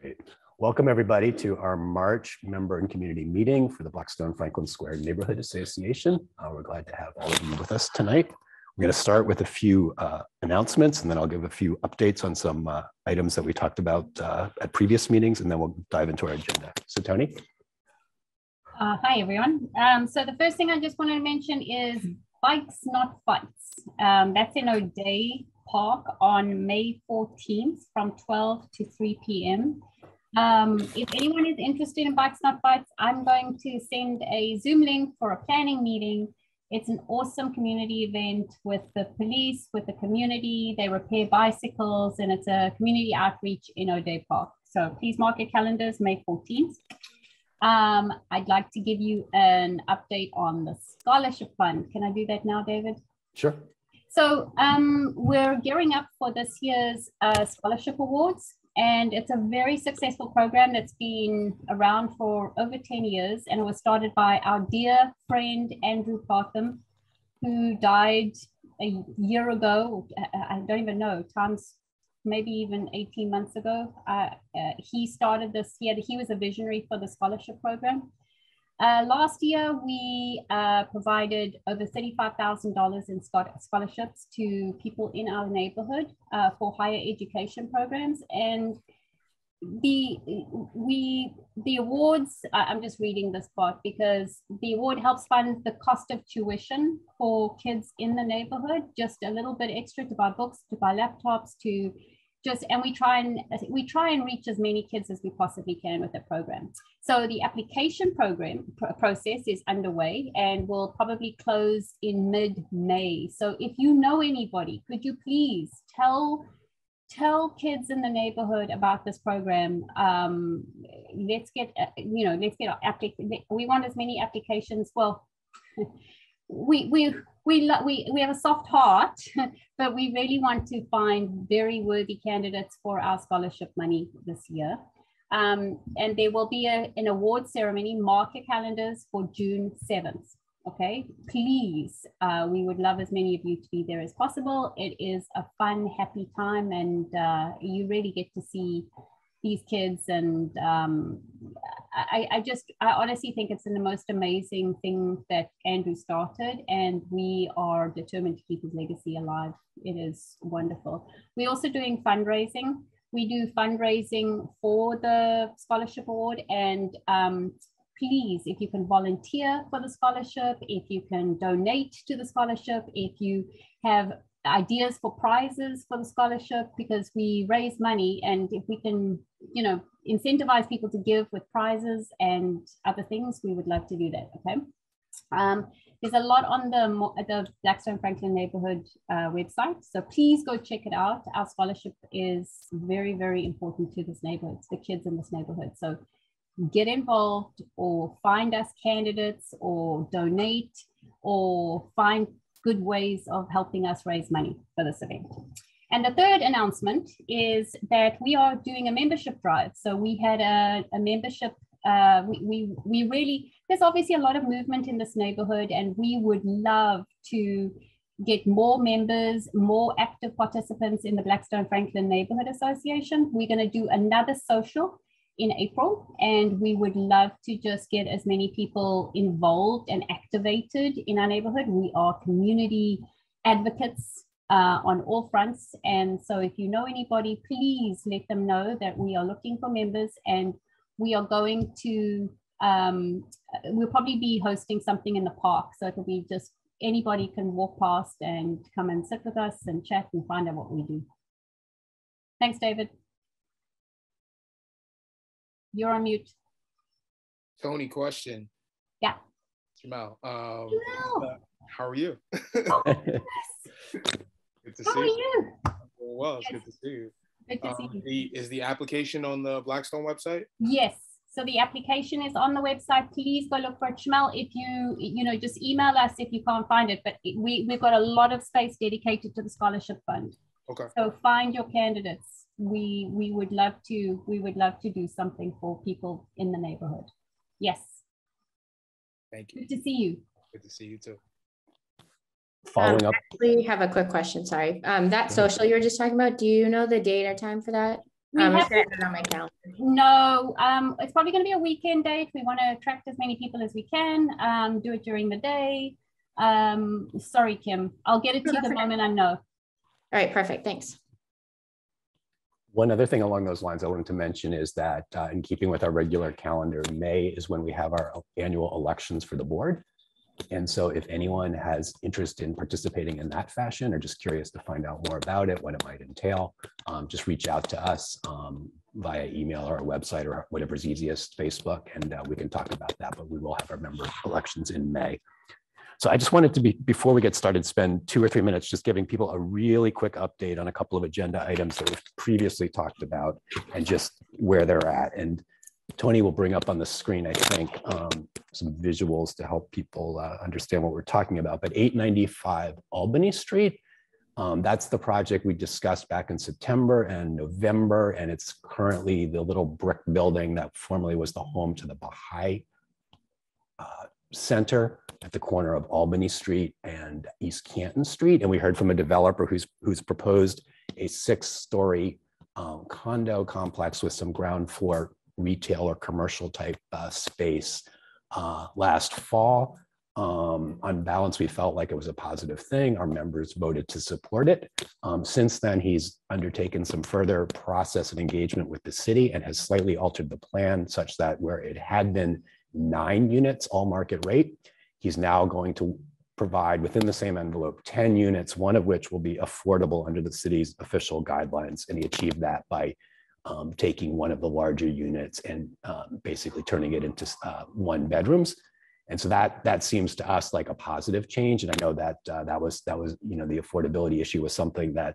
Great. Welcome everybody to our March member and community meeting for the Blackstone Franklin Square Neighborhood Association. We're glad to have all of you with us tonight. We're going to start with a few announcements, and then I'll give a few updates on some items that we talked about at previous meetings, and then we'll dive into our agenda. So Tony. Hi everyone. So the first thing I just wanted to mention is Bikes Not Fights. That's in O'Day Park on May 14th from 12 to 3 p.m. If anyone is interested in Bikes Not Fights, I'm going to send a Zoom link for a planning meeting. It's an awesome community event with the police, with the community. They repair bicycles, and it's a community outreach in O'Day Park. So please mark your calendars, May 14th. I'd like to give you an update on the scholarship fund. Can I do that now, David? Sure. So we're gearing up for this year's scholarship awards, and it's a very successful program that's been around for over 10 years, and it was started by our dear friend Andrew Partham, who died a year ago. I don't even know, times maybe even 18 months ago. He started this, he was a visionary for the scholarship program. Last year, we provided over $35,000 in scholarships to people in our neighborhood for higher education programs. And the awards, I'm just reading this part because the award helps fund the cost of tuition for kids in the neighborhood, just a little bit extra to buy books, to buy laptops, to and we try and reach as many kids as we possibly can with the program. So the application process is underway and will probably close in mid-May. So if you know anybody, could you please tell kids in the neighborhood about this program? Let's get we want as many applications. Well, we have a soft heart, but we really want to find very worthy candidates for our scholarship money this year. And there will be an award ceremony. Mark your calendars for June 7th. Okay, please, we would love as many of you to be there as possible. It is a fun, happy time, and you really get to see these kids. And I honestly think it's the most amazing thing that Andrew started, and we are determined to keep his legacy alive. It is wonderful. We're also doing fundraising. We do fundraising for the scholarship award, and please, if you can volunteer for the scholarship, if you can donate to the scholarship, if you have ideas for prizes for the scholarship, because we raise money, and if we can, incentivize people to give with prizes and other things, we would love to do that. Okay. There's a lot on the Blackstone Franklin Neighborhood website, so please go check it out. Our scholarship is very, very important to this neighborhood, to the kids in this neighborhood. So get involved, or find us candidates, or donate, or find good ways of helping us raise money for this event. And the third announcement is that we are doing a membership drive. So we had a membership, we really, there's obviously a lot of movement in this neighborhood, and we would love to get more members, more active participants in the Blackstone Franklin Neighborhood Association. We're going to do another social in April, and we would love to just get as many people involved and activated in our neighborhood. We are community advocates on all fronts, and so if you know anybody, please let them know that we are looking for members, and we are going to we'll probably be hosting something in the park, so it'll be just anybody can walk past and come and sit with us and chat and find out what we do. Thanks, David. You're on mute. Tony, question. Yeah. Jamal, how are you? Good to see you. How are you? Well, it's good to see you. Good to see you. Is the application on the Blackstone website? Yes. So the application is on the website. Please go look for it. Jamal, if you just email us if you can't find it, but we've got a lot of space dedicated to the scholarship fund. Okay. So find your candidates. We would love to do something for people in the neighborhood. Yes. Thank you. Good to see you. Good to see you too. Following up. I actually have a quick question. Sorry. That social you were just talking about, do you know the date or time for that? We have set it on my calendar. No, it's probably going to be a weekend date. We want to attract as many people as we can. Do it during the day. Sorry, Kim. I'll get it to you the moment I know. All right, perfect. Thanks. One other thing along those lines I wanted to mention is that in keeping with our regular calendar, May is when we have our annual elections for the board. And so if anyone has interest in participating in that fashion or just curious to find out more about it, what it might entail, just reach out to us via email or our website or whatever's easiest, Facebook, and we can talk about that. But we will have our member elections in May. So I just wanted to before we get started, spend 2 or 3 minutes just giving people a really quick update on a couple of agenda items that we've previously talked about and just where they're at. And Tony will bring up on the screen, I think, some visuals to help people understand what we're talking about. But 895 Albany Street, that's the project we discussed back in September and November, and it's currently the little brick building that formerly was the home to the Baha'i Center at the corner of Albany Street and East Canton Street. And we heard from a developer who's proposed a 6-story condo complex with some ground floor retail or commercial type space last fall. On balance, we felt like it was a positive thing. Our members voted to support it. Since then, he's undertaken some further process and engagement with the city and has slightly altered the plan such that where it had been 9 units, all market rate, he's now going to provide within the same envelope 10 units, one of which will be affordable under the city's official guidelines. And he achieved that by taking one of the larger units and basically turning it into 1 bedrooms. And so that seems to us like a positive change. And I know that that was the affordability issue was something that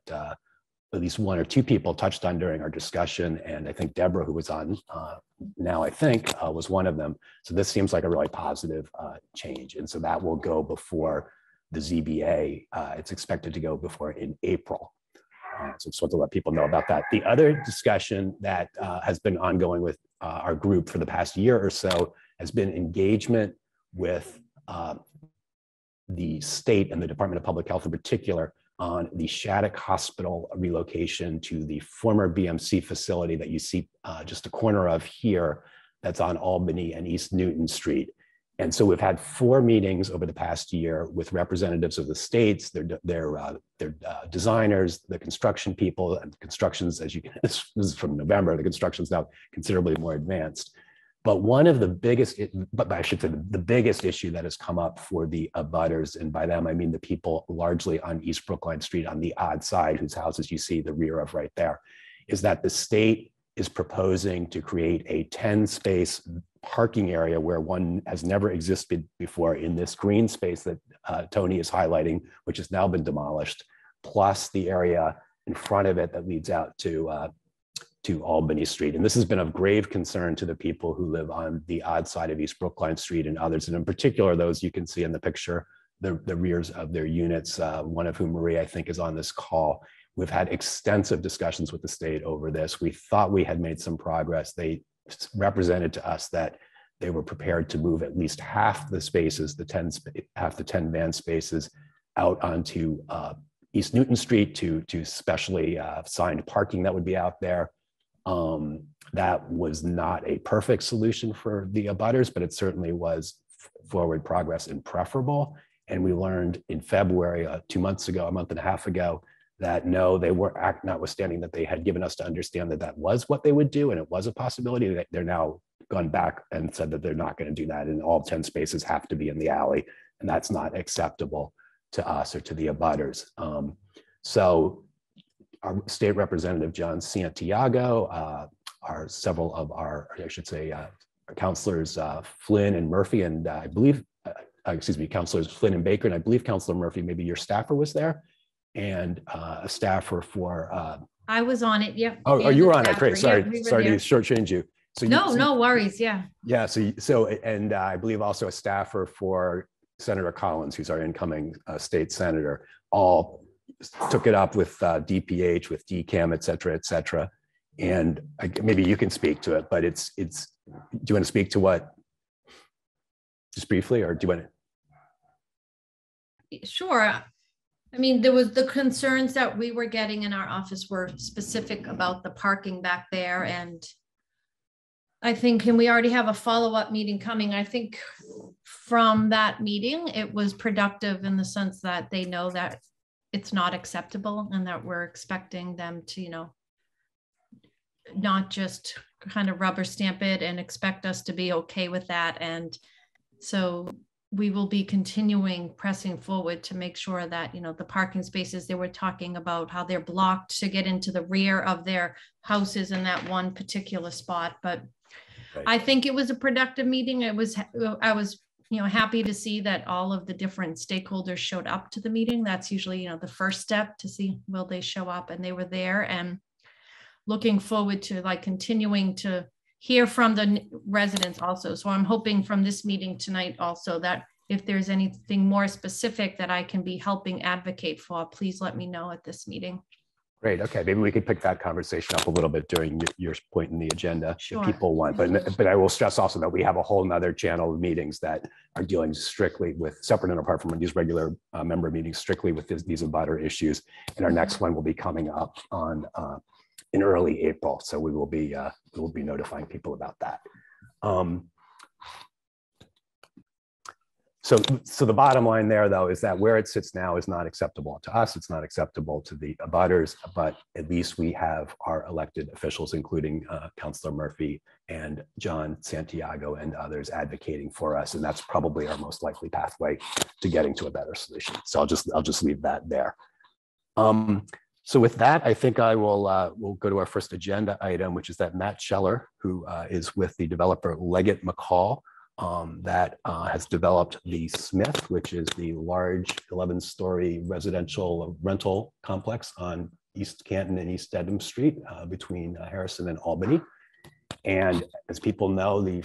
at least 1 or 2 people touched on during our discussion. And I think Deborah, who was on now, I think was one of them. So this seems like a really positive change. And so that will go before the ZBA. It's expected to go before in April. So just want to let people know about that. The other discussion that has been ongoing with our group for the past year or so has been engagement with the state and the Department of Public Health in particular on the Shattuck Hospital relocation to the former BMC facility that you see just a corner of here that's on Albany and East Newton Street. And so we've had 4 meetings over the past year with representatives of the states, their designers, the construction people, and construction's, as you can, this is from November, the construction's now considerably more advanced. But one of the biggest, but I should say the biggest issue that has come up for the abutters, and by them I mean the people largely on East Brookline Street on the odd side, whose houses you see the rear of right there, is that the state is proposing to create a 10-space parking area where one has never existed before in this green space that Tony is highlighting, which has now been demolished, plus the area in front of it that leads out to Albany Street. And this has been of grave concern to the people who live on the odd side of East Brookline Street and others, and in particular, those you can see in the picture, the rears of their units, one of whom, Marie, I think is on this call. We've had extensive discussions with the state over this. We thought we had made some progress. They represented to us that they were prepared to move at least half the spaces, half the 10 van spaces out onto East Newton Street to specially signed parking that would be out there. That was not a perfect solution for the abutters, but it certainly was forward progress and preferable. And we learned in February, 2 months ago, a month and a half ago, that no, they were notwithstanding that they had given us to understand that that was what they would do and it was a possibility, that they're now gone back and said that they're not going to do that and all 10 spaces have to be in the alley, and that's not acceptable to us or to the abutters. So our state representative, John Santiago, several of our, I should say, councilors Flynn and Murphy, and I believe, councilors Flynn and Baker, and I believe Councilor Murphy, maybe your staffer was there, and a staffer for. I was on it. Yep. Oh, you were on it. Great. Sorry, Yeah, sorry to shortchange you. So no worries. Yeah. Yeah. So, and I believe also a staffer for Senator Collins, who's our incoming state senator, all took it up with DPH, with DCAM, et cetera, and maybe you can speak to it. But it's. Do you want to speak to what? Just briefly, or do you want to? Sure. I mean, there was the concerns that we were getting in our office were specific about the parking back there. And I think, and we already have a follow-up meeting coming. I think from that meeting, it was productive in the sense that they know that it's not acceptable and that we're expecting them to, you know, not just kind of rubber stamp it and expect us to be okay with that. And so we will be continuing pressing forward to make sure that, you know, the parking spaces, they were talking about how they're blocked to get into the rear of their houses in that one particular spot. But Right. I think it was a productive meeting. I was, you know, happy to see that all of the different stakeholders showed up to the meeting. That's usually, you know, the first step to see, will they show up? And they were there, and looking forward to like continuing to hear from the residents also. So I'm hoping from this meeting tonight also that if there's anything more specific that I can be helping advocate for, please let me know at this meeting. Great. Okay. Maybe we could pick that conversation up a little bit during your point in the agenda Sure. if people want. But I will stress also that we have a whole nother channel of meetings that are dealing strictly with, separate and apart from these regular member meetings, strictly with these abutter issues. And our next one will be coming up on in early April. So we will be notifying people about that. So the bottom line there, though, is that where it sits now is not acceptable to us. It's not acceptable to the abutters, but at least we have our elected officials, including Councilor Murphy and John Santiago and others advocating for us. And that's probably our most likely pathway to getting to a better solution. So I'll just leave that there. So with that, I think I will we'll go to our first agenda item, which is that Matt Scheller, who is with the developer Leggett McCall, that has developed the Smith, which is the large 11-story residential rental complex on East Canton and East Dedham Street between Harrison and Albany. And as people know,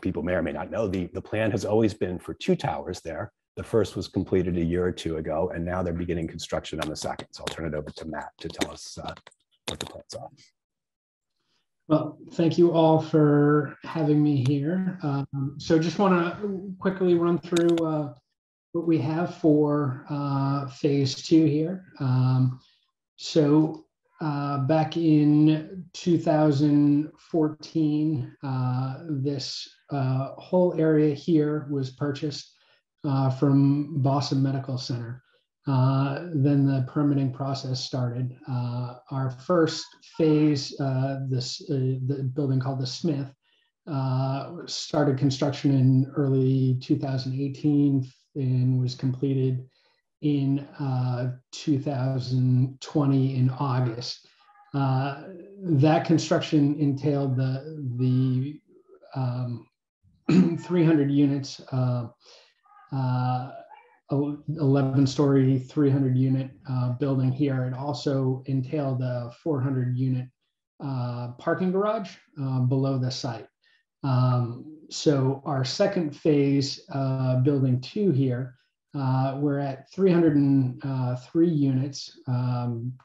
people may or may not know, the plan has always been for 2 towers there. The first was completed a year or 2 ago, and now they're beginning construction on the second. So I'll turn it over to Matt to tell us what the plans are. Well, thank you all for having me here. So just want to quickly run through what we have for phase 2 here. Back in 2014, this whole area here was purchased from Boston Medical Center. Then the permitting process started. Our first phase, the building called the Smith, started construction in early 2018 and was completed in 2020 in August. That construction entailed the 300 units, 11-story, 300-unit building here. It also entailed a 400-unit parking garage below the site. So our second phase, building 2 here, we're at 303 units,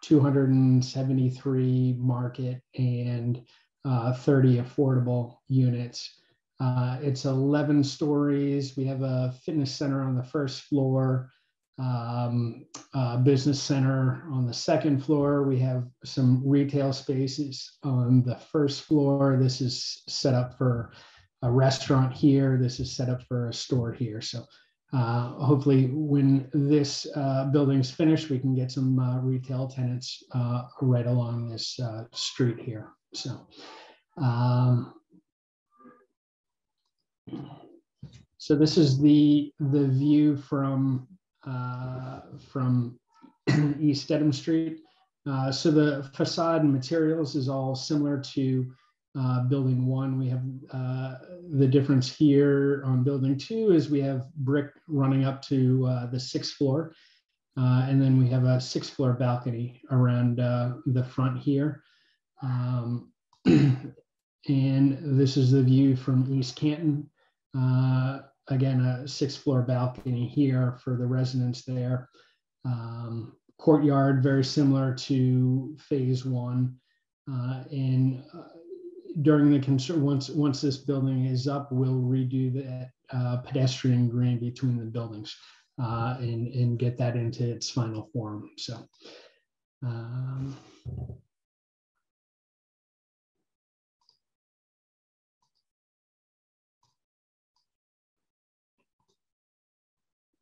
273 market and 30 affordable units. It's 11 stories. We have a fitness center on the first floor, business center on the second floor. We have some retail spaces on the first floor. This is set up for a restaurant here. This is set up for a store here. So hopefully when this building's finished, we can get some retail tenants right along this street here. So this is the view from East Dedham Street. So the facade and materials is all similar to building 1. We have the difference here on building 2 is we have brick running up to the 6th floor. And then we have a 6th floor balcony around the front here. And this is the view from East Canton. Again, a 6th floor balcony here for the residents there. Courtyard, very similar to phase 1. And during the once this building is up, we'll redo that pedestrian green between the buildings. and get that into its final form. So.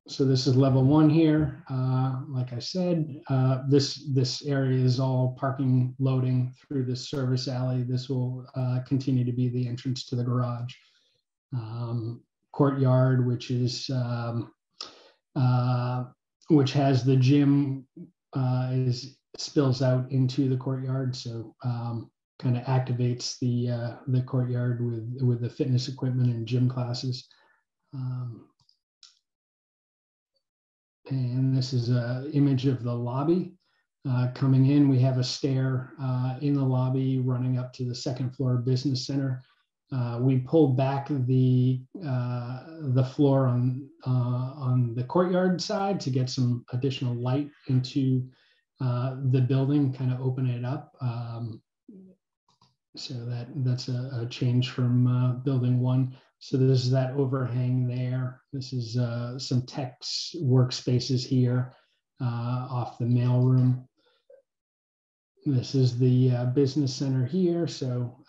So this is level 1 here. Like I said, this area is all parking loading through this service alley. This will continue to be the entrance to the garage. Courtyard, which has the gym, spills out into the courtyard. So kind of activates the courtyard with the fitness equipment and gym classes. And this is an image of the lobby. Coming in, we have a stair in the lobby running up to the second floor business center. We pulled back the floor on the courtyard side to get some additional light into the building, kind of open it up. So that's a change from building 1. So this is that overhang there. This is some tech workspaces here off the mailroom. This is the business center here. So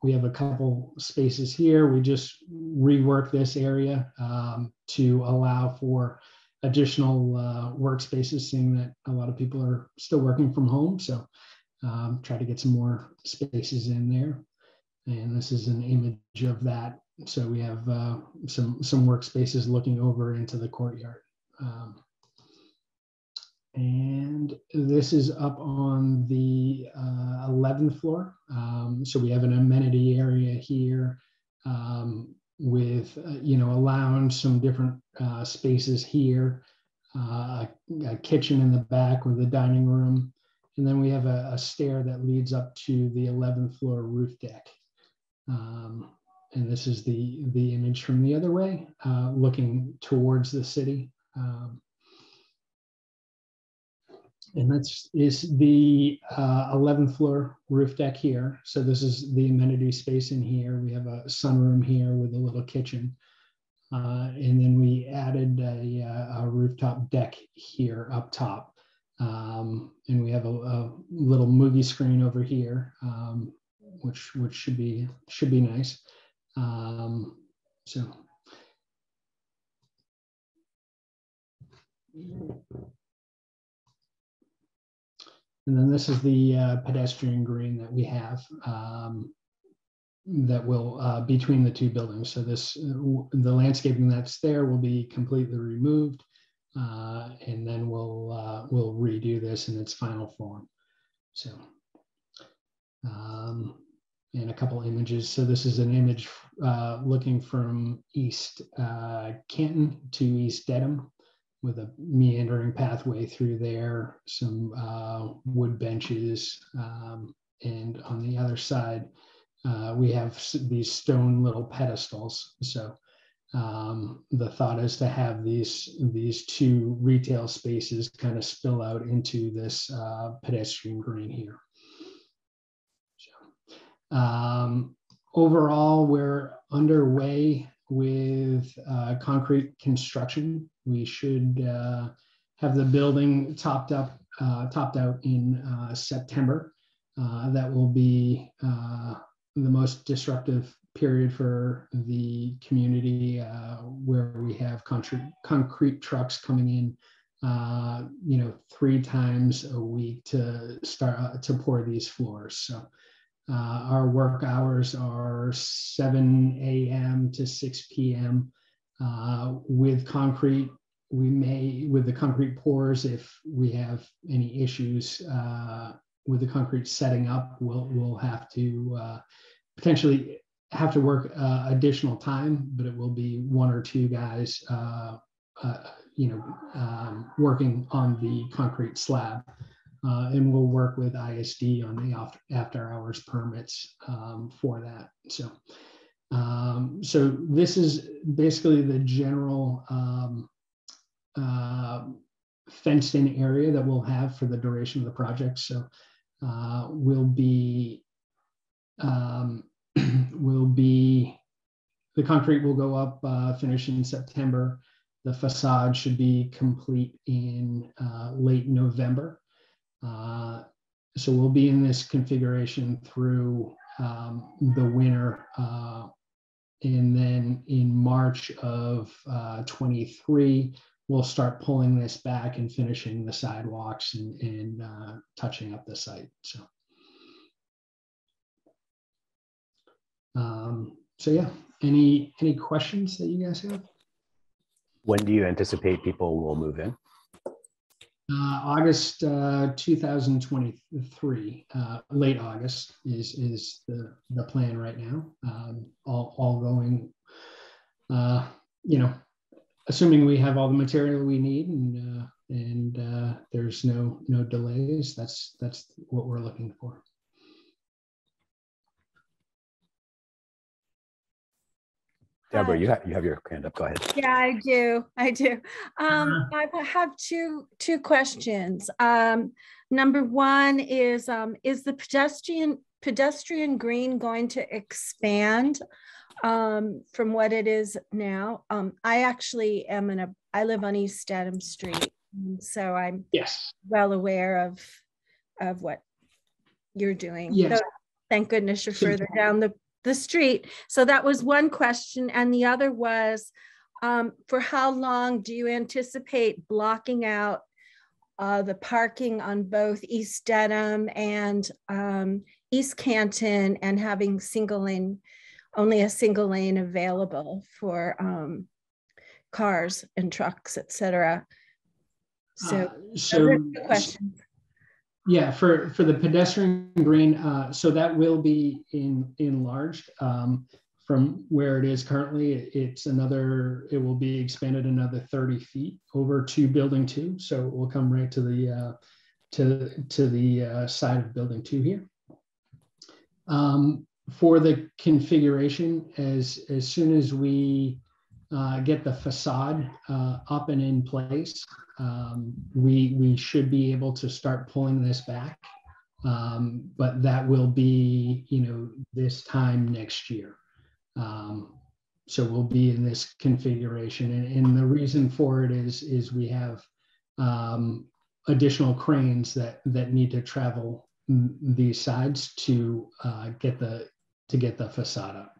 we have a couple spaces here. We just reworked this area to allow for additional workspaces, seeing that a lot of people are still working from home. So try to get some more spaces in there. And this is an image of that. So we have some workspaces looking over into the courtyard. And this is up on the 11th floor. So we have an amenity area here with, a lounge, some different spaces here, a kitchen in the back with a dining room. And then we have a stair that leads up to the 11th floor roof deck. And this is the image from the other way, looking towards the city. And that's the 11th floor roof deck here. So this is the amenity space in here. We have a sunroom here with a little kitchen. And then we added a rooftop deck here up top. And we have a little movie screen over here, which should be nice. So. And then this is the pedestrian green that we have that will between the two buildings. So the landscaping that's there will be completely removed, and then we'll redo this in its final form. So, and a couple images. So this is an image looking from East Canton to East Dedham, with a meandering pathway through there, some wood benches, and on the other side, we have these stone little pedestals. So the thought is to have these two retail spaces kind of spill out into this pedestrian green here. So, overall, we're underway with concrete construction. We should have the building topped out in September. That will be the most disruptive period for the community, where we have concrete trucks coming in, 3 times a week to start to pour these floors. So our work hours are 7 a.m. to 6 p.m. With concrete, with the concrete pours, if we have any issues with the concrete setting up, we'll have to potentially have to work additional time, but it will be 1 or 2 guys, working on the concrete slab. And we'll work with ISD on the after hours permits for that. So this is basically the general fenced in area that we'll have for the duration of the project. So the concrete will go up, finish in September. The facade should be complete in late November. So we'll be in this configuration through the winter. And then in March of 23, we'll start pulling this back and finishing the sidewalks and touching up the site. So yeah, any questions that you guys have? When do you anticipate people will move in? August 2023, late August is the plan right now. All going, assuming we have all the material we need and there's no delays. That's what we're looking for. Deborah, you have your hand up. Go ahead. Yeah, I do. I have two questions. Number one is the pedestrian green going to expand from what it is now? I actually I live on East Dedham Street, so I'm well aware of what you're doing. Yes. So thank goodness you're further down the street. So that was one question. And the other was, for how long do you anticipate blocking out the parking on both East Dedham and East Canton and having only a single lane available for cars and trucks, et cetera? So those are the questions. Yeah, for the pedestrian green, so that will be enlarged from where it is currently. It will be expanded another 30 feet over to building 2. So it will come right to the side of building 2 here. For the configuration, as soon as we get the facade up and in place, we should be able to start pulling this back, but that will be, this time next year. So we'll be in this configuration, and the reason for it is we have additional cranes that need to travel these sides to get the facade up.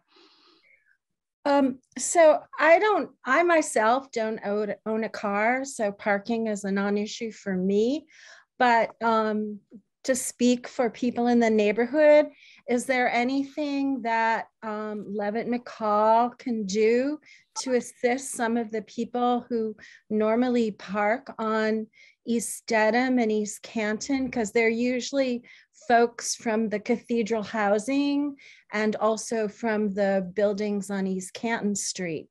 So I myself don't own a car, so parking is a non-issue for me, but to speak for people in the neighborhood, is there anything that Levitt McCall can do to assist some of the people who normally park on East Dedham and East Canton? Because they're usually folks from the Cathedral housing and also from the buildings on East Canton Street,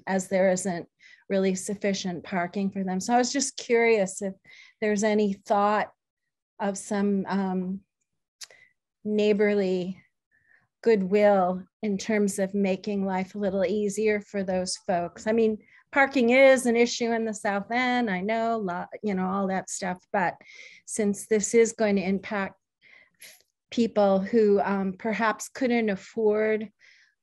as there isn't really sufficient parking for them. So I was just curious if there's any thought of some neighborly goodwill in terms of making life a little easier for those folks. I mean, parking is an issue in the South End, I know, all that stuff, but since this is going to impact people who perhaps couldn't afford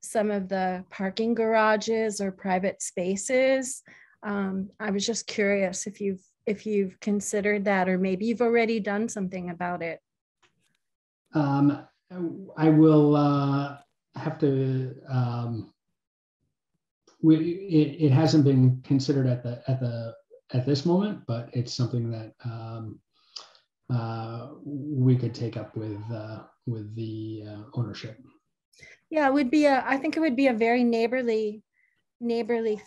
some of the parking garages or private spaces, I was just curious if you've considered that, or maybe you've already done something about it. I will have to. It hasn't been considered at this moment, but it's something that we could take up with the ownership. Yeah, I think it would be a very neighborly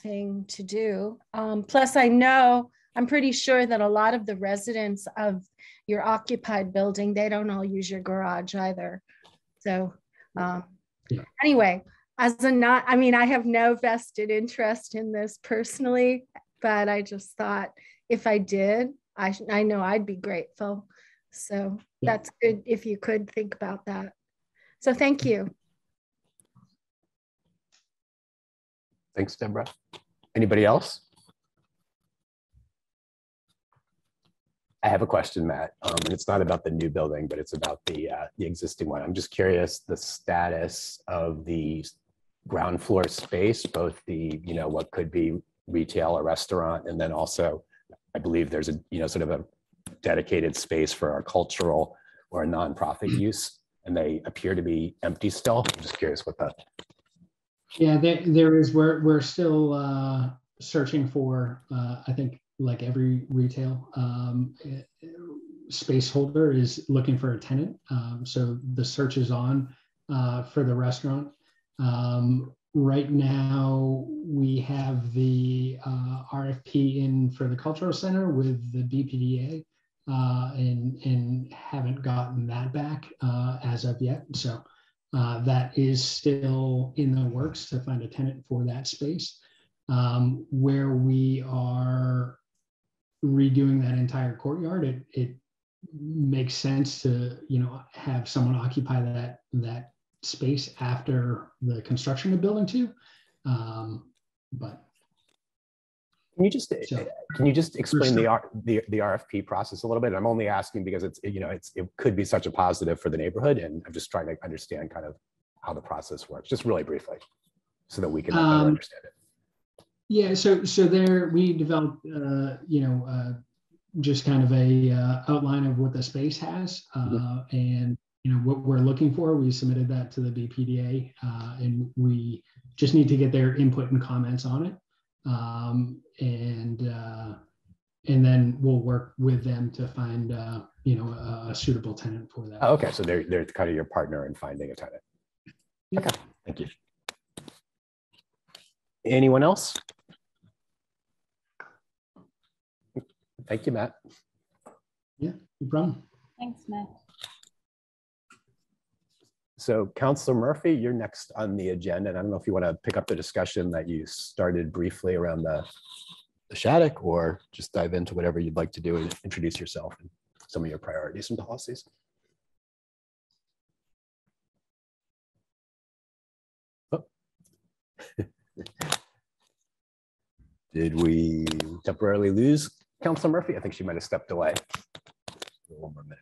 thing to do. Plus, I'm pretty sure that a lot of the residents of your occupied building, they don't all use your garage either. So anyway, I have no vested interest in this personally, but I just thought if I did, I know I'd be grateful. So that's good if you could think about that. So thank you. Thanks, Deborah. Anybody else? I have a question, Matt, and it's not about the new building, but it's about the existing one. I'm just curious the status of the ground floor space, both the what could be retail or restaurant. And then also, I believe there's a, sort of a dedicated space for our cultural or nonprofit use. And they appear to be empty still. I'm just curious what that. Yeah, there is, we're still searching for, I think like every retail space holder is looking for a tenant. So the search is on for the restaurant. Right now, we have the RFP in for the cultural center with the BPDA and haven't gotten that back as of yet. So that is still in the works to find a tenant for that space. Where we are redoing that entire courtyard, it makes sense to have someone occupy that space after the construction of building 2. But can you just explain the RFP process a little bit? I'm only asking because it could be such a positive for the neighborhood, and I'm just trying to understand kind of how the process works, just really briefly, so that we can better understand it. Yeah, so there we developed just kind of a outline of what the space has, and what we're looking for. We submitted that to the BPDA, and we just need to get their input and comments on it. And then we'll work with them to find a suitable tenant for that. Oh, okay, so they're kind of your partner in finding a tenant. Yeah. Okay, thank you. Anyone else? Thank you, Matt. Yeah, no problem. Thanks, Matt. So Councilor Murphy, you're next on the agenda. And I don't know if you want to pick up the discussion that you started briefly around the Shattuck, or just dive into whatever you'd like to do and introduce yourself and some of your priorities and policies. Oh. Did we temporarily lose Councilor Murphy? I think she might have stepped away. One more minute.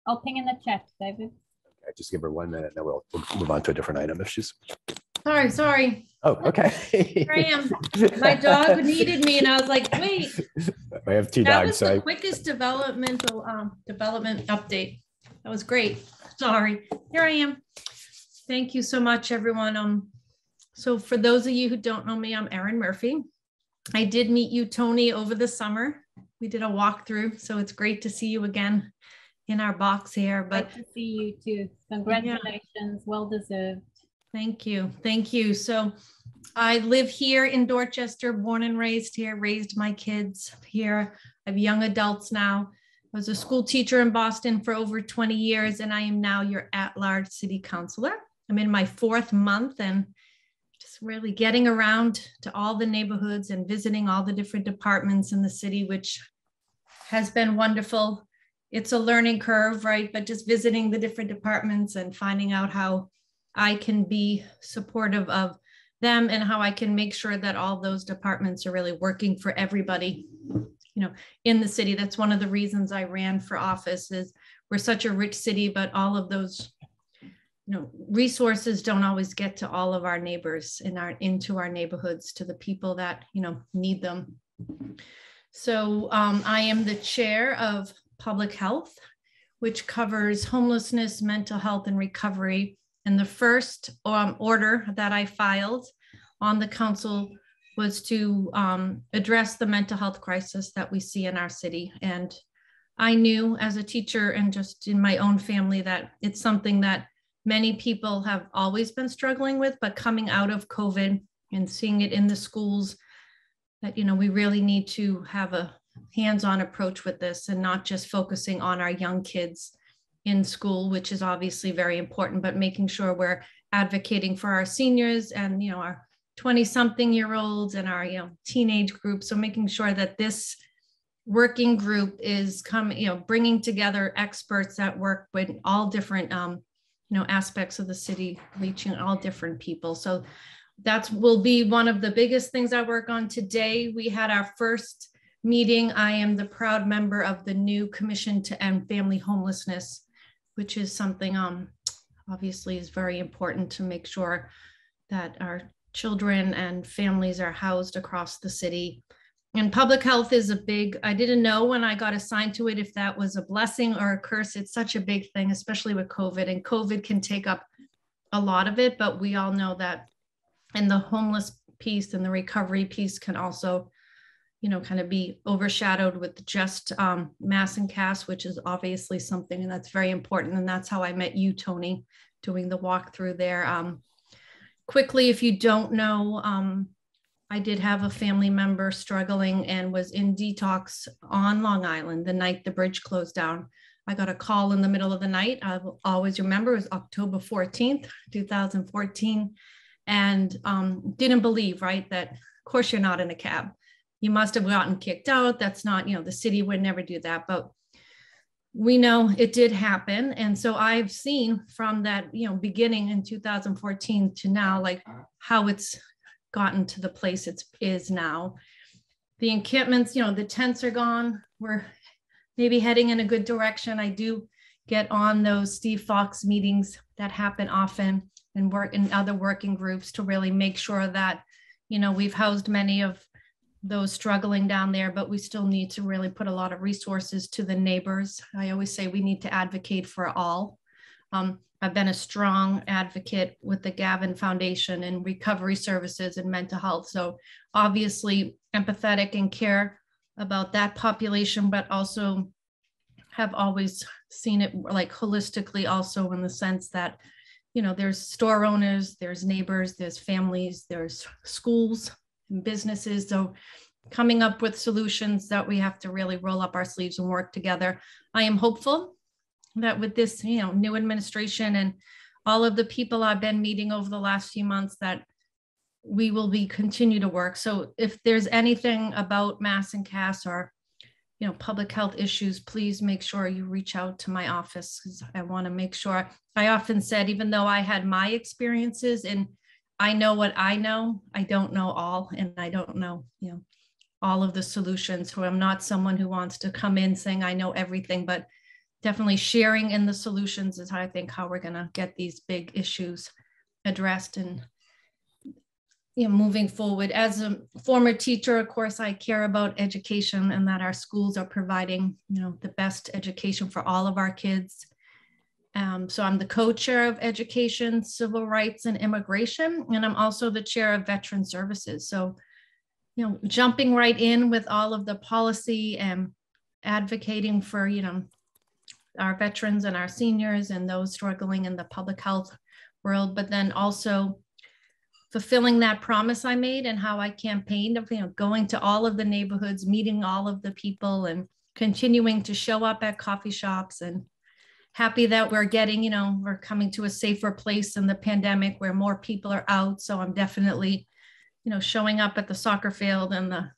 I'll ping in the chat, David. Okay, just give her 1 minute, and then we'll move on to a different item if she's. Sorry. Oh, okay. Here I am. My dog needed me, and I was like, wait. I have 2 That dogs. was the quickest development update. That was great. Sorry. Here I am. Thank you so much, everyone. So for those of you who don't know me, I'm Erin Murphy. I did meet you, Tony, over the summer. We did a walkthrough, so it's great to see you again in our box here. But great to see you too. Congratulations, yeah. Well deserved. Thank you. Thank you. So I live here in Dorchester, born and raised here, raised my kids here. I have young adults now. I was a school teacher in Boston for over 20 years, and I am now your at-large city councilor. I'm in my 4th month and just really getting around to all the neighborhoods and visiting all the different departments in the city, which has been wonderful. It's a learning curve, right? But just visiting the different departments and finding out how I can be supportive of them and how I can make sure that all those departments are really working for everybody, in the city. That's one of the reasons I ran for office. Is we're such a rich city, but all of those resources don't always get to all of our neighbors into our neighborhoods, to the people that need them. So I am the chair of public health, which covers homelessness, mental health, and recovery. And the first order that I filed on the council was to address the mental health crisis that we see in our city. And I knew as a teacher and just in my own family that it's something that many people have always been struggling with, but coming out of COVID and seeing it in the schools, that we really need to have a hands-on approach with this and not just focusing on our young kids in school, which is obviously very important, but making sure we're advocating for our seniors and our 20-something-year-olds and our teenage group. So making sure that this working group is bringing together experts that work with all different aspects of the city, reaching all different people. So that will be one of the biggest things I work on today. We had our first meeting. I am the proud member of the new Commission to End Family Homelessness, which is something obviously is very important to make sure that our children and families are housed across the city. And public health is a big, I didn't know when I got assigned to it if that was a blessing or a curse. It's such a big thing, especially with COVID, and COVID can take up a lot of it, but we all know that. And the homeless piece and the recovery piece can also, you know, kind of be overshadowed with just mass and cast, which is obviously something that's very important. And that's how I met you, Tony, doing the walkthrough there. Quickly, if you don't know, I did have a family member struggling and was in detox on Long Island the night the bridge closed down. I got a call in the middle of the night. I will always remember, it was October 14th, 2014, and didn't believe, right, that of course you're not in a cab. You must have gotten kicked out. That's not, you know, the city would never do that, but we know it did happen. And so I've seen from that, you know, beginning in 2014 to now, like how it's gotten to the place it is now. The encampments, you know, the tents are gone. We're maybe heading in a good direction. I do get on those Steve Fox meetings that happen often and work in other working groups to really make sure that, you know, we've housed many of those struggling down there, but we still need to really put a lot of resources to the neighbors. I always say we need to advocate for all. I've been a strong advocate with the Gavin Foundation and recovery services and mental health. So obviously empathetic and care about that population, but also have always seen it like holistically also in the sense that, you know, there's store owners, there's neighbors, there's families, there's schools and businesses. So coming up with solutions that we have to really roll up our sleeves and work together. I am hopeful that with this, you know, new administration and all of the people I've been meeting over the last few months, that we will be continue to work. So if there's anything about mass and cast or, you know, public health issues, please make sure you reach out to my office, because I want to make sure. I often said, even though I had my experiences and I know what I know, I don't know all, and I don't know, you know, all of the solutions. So I'm not someone who wants to come in saying I know everything, but definitely sharing in the solutions is how I think how we're going to get these big issues addressed and, you know, moving forward. As a former teacher, of course, I care about education and that our schools are providing, you know, the best education for all of our kids. So I'm the co-chair of Education, Civil Rights, and Immigration, and I'm also the chair of Veteran Services. So, you know, jumping right in with all of the policy and advocating for, you know, our veterans and our seniors and those struggling in the public health world, but then also fulfilling that promise I made and how I campaigned of, you know, going to all of the neighborhoods, meeting all of the people and continuing to show up at coffee shops, and happy that we're getting, you know, we're coming to a safer place in the pandemic where more people are out. So I'm definitely, you know, showing up at the soccer field and the,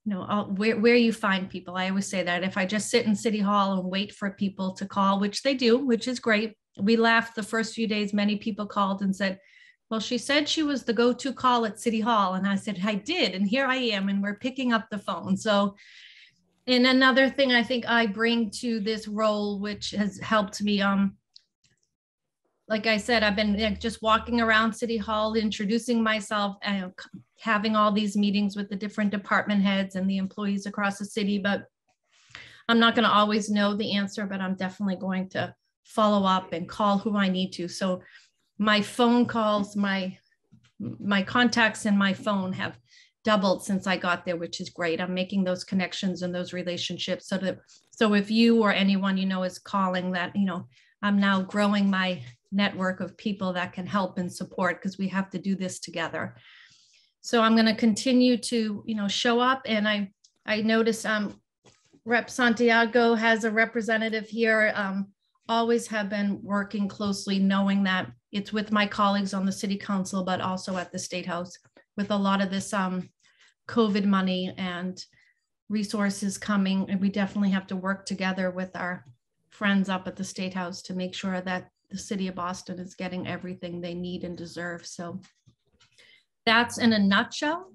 you know, where you find people. I always say that if I just sit in City Hall and wait for people to call, which they do, which is great. We laughed the first few days, many people called and said, well, she said she was the go-to call at City Hall. And I said, I did. And here I am, and we're picking up the phone. So, and another thing I think I bring to this role, which has helped me, like I said, I've been just walking around City Hall, introducing myself and having all these meetings with the different department heads and the employees across the city, but I'm not going to always know the answer, but I'm definitely going to follow up and call who I need to. So my phone calls, my contacts in my phone have doubled since I got there, which is great. I'm making those connections and those relationships so if you or anyone you know is calling, that, you know, I'm now growing my network of people that can help and support, because we have to do this together. So I'm going to continue to, you know, show up. And I noticed Rep Santiago has a representative here. Always have been working closely, knowing that it's with my colleagues on the city council, but also at the State House with a lot of this COVID money and resources coming. And we definitely have to work together with our friends up at the State House to make sure that the city of Boston is getting everything they need and deserve. So that's in a nutshell.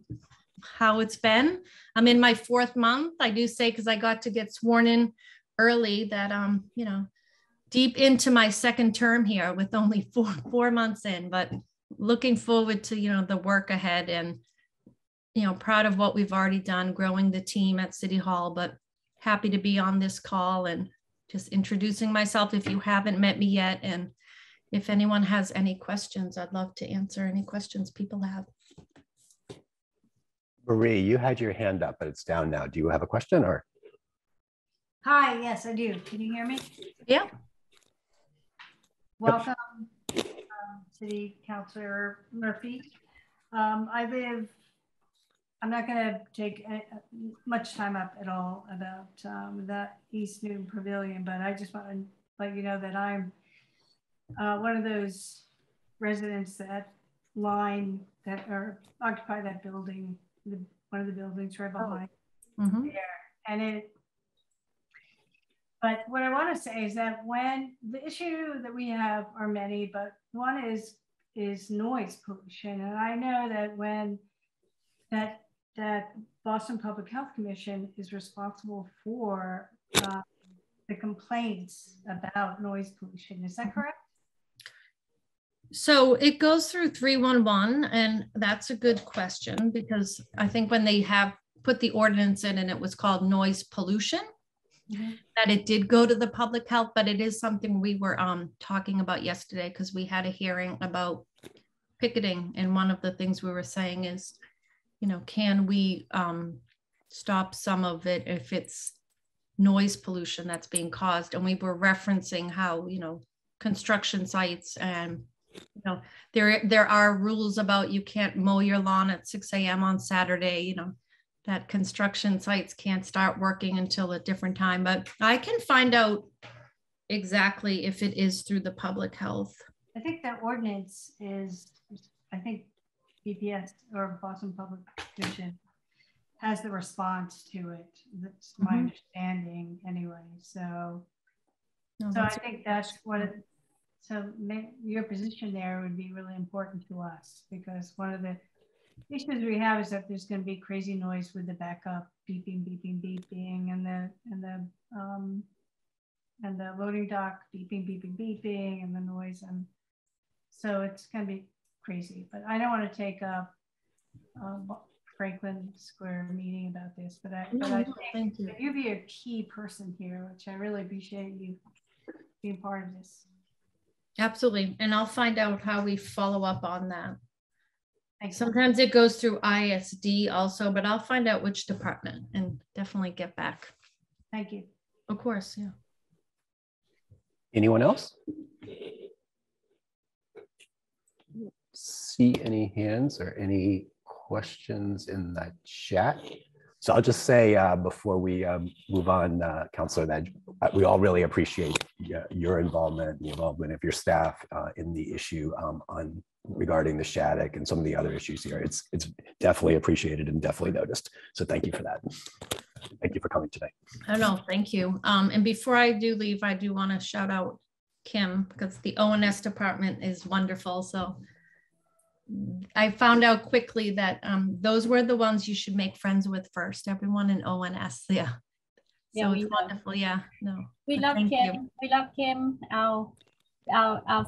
how it's been. I'm in my 4th month. I do say, because I got to get sworn in early, that you know, deep into my 2nd term here with only four months in, but looking forward to, you know, the work ahead, and, you know, proud of what we've already done, growing the team at City Hall, but happy to be on this call and just introducing myself if you haven't met me yet. And if anyone has any questions, I'd love to answer any questions people have. Marie, you had your hand up, but it's down now. Do you have a question or? Hi, yes, I do. Can you hear me? Yeah. Welcome, City Councilor Murphy. I'm not going to take much time up at all about that East Newton Pavilion, but I just want to let you know that I'm one of those residents that occupy that building, one of the buildings right behind there. And but what I want to say is that when the issue that we have are many, but one is noise pollution. And I know that when that Boston Public Health Commission is responsible for the complaints about noise pollution. Is that correct? So it goes through 311, and that's a good question, because I think when they have put the ordinance in and it was called noise pollution, that it did go to the public health, but it is something we were talking about yesterday, because we had a hearing about picketing. And one of the things we were saying is, you know, can we stop some of it if it's noise pollution that's being caused? And we were referencing how, you know, construction sites, and, you know, there are rules about you can't mow your lawn at 6 a.m. on Saturday, you know, that construction sites can't start working until a different time. But I can find out exactly if it is through the public health. I think that ordinance is, I think BPS or Boston Public Commission has the response to it. That's my understanding anyway. So I think that's what it, so your position there would be really important to us, because one of the issues we have is that there's going to be crazy noise with the backup beeping, beeping, beeping, and the loading dock beeping, beeping, beeping, and the noise, and so it's going to be crazy. But I don't want to take up Franklin Square meeting about this, but I think you'd be a key person here, which I really appreciate you being part of this. Absolutely, and I'll find out how we follow up on that. Sometimes it goes through ISD also, but I'll find out which department and definitely get back. Thank you. Of course, yeah. Anyone else? See any hands or any questions in the chat? So I'll just say before we move on, Councilor, that we all really appreciate your involvement, the involvement of your staff in the issue regarding the Shattuck and some of the other issues here. It's definitely appreciated and definitely noticed. So thank you for that. Thank you for coming today. Oh, no, thank you. And before I do leave, I do want to shout out Kim, because the ONS department is wonderful. So I found out quickly that those were the ones you should make friends with first. Everyone in ONS, yeah. So it's wonderful, yeah. No, we love Kim. You. We love Kim. Our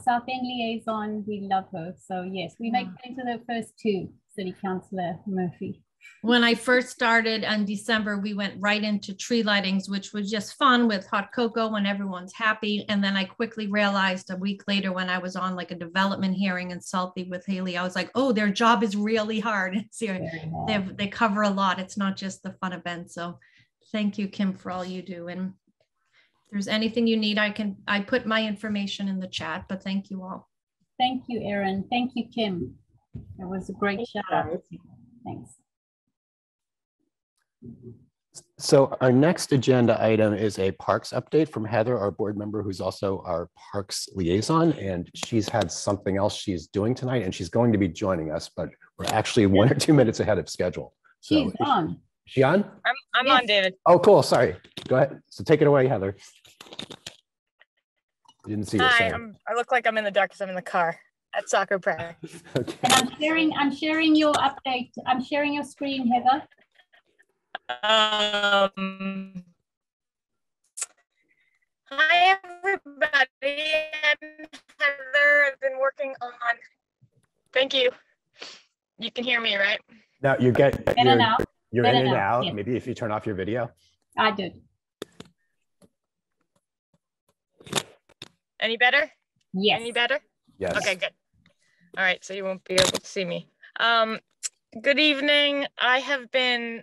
South End liaison. We love her. So yes, we make friends with the first two, City Councilor Murphy. When I first started in December, we went right into tree lightings, which was just fun with hot cocoa when everyone's happy. And then I quickly realized a week later when I was on like a development hearing in Salty with Haley, I was like, oh, their job is really hard. They cover a lot. It's not just the fun event. So thank you, Kim, for all you do. And if there's anything you need, I put my information in the chat, but thank you all. Thank you, Erin. Thank you, Kim. It was a great shout out. Thanks. So our next agenda item is a parks update from Heather, our board member, who's also our parks liaison, and she's had something else she's doing tonight, and she's going to be joining us, but we're actually 1 or 2 minutes ahead of schedule. So she's on. Is she on? I'm on, David. Oh, cool. Sorry. Go ahead. So take it away, Heather. I didn't see you. Hi, I look like I'm in the dark because I'm in the car. at soccer practice. Okay. And I'm sharing your update. I'm sharing your screen, Heather. Hi, everybody. I'm Heather. I've been working on. Thank you. You can hear me, right? Now you're Better now. in Better and now, out. yes. Maybe if you turn off your video. I did. Any better? Yes. Any better? Yes. Okay, good. All right, so you won't be able to see me. Good evening. I have been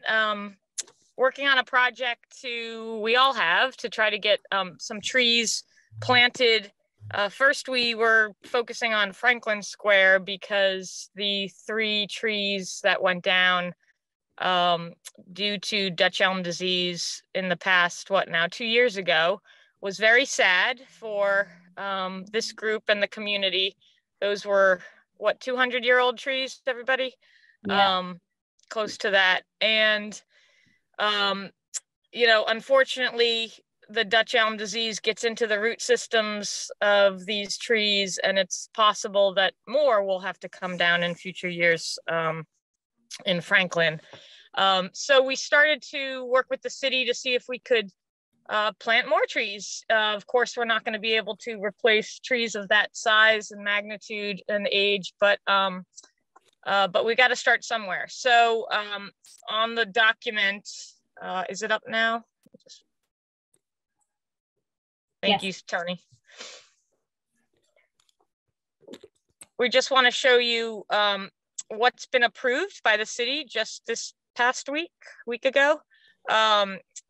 working on a project we all have to try to get some trees planted. First, we were focusing on Franklin Square because the 3 trees that went down due to Dutch elm disease in the past, 2 years ago, was very sad for this group and the community. Those were 200-year-old trees, everybody? Yeah. Close to that. And unfortunately, the Dutch elm disease gets into the root systems of these trees, and it's possible that more will have to come down in future years in Franklin. So we started to work with the city to see if we could plant more trees. Of course, we're not going to be able to replace trees of that size and magnitude and age, but we got to start somewhere. So on the document, is it up now? Thank you, Tony. We just want to show you what's been approved by the city just this past week ago,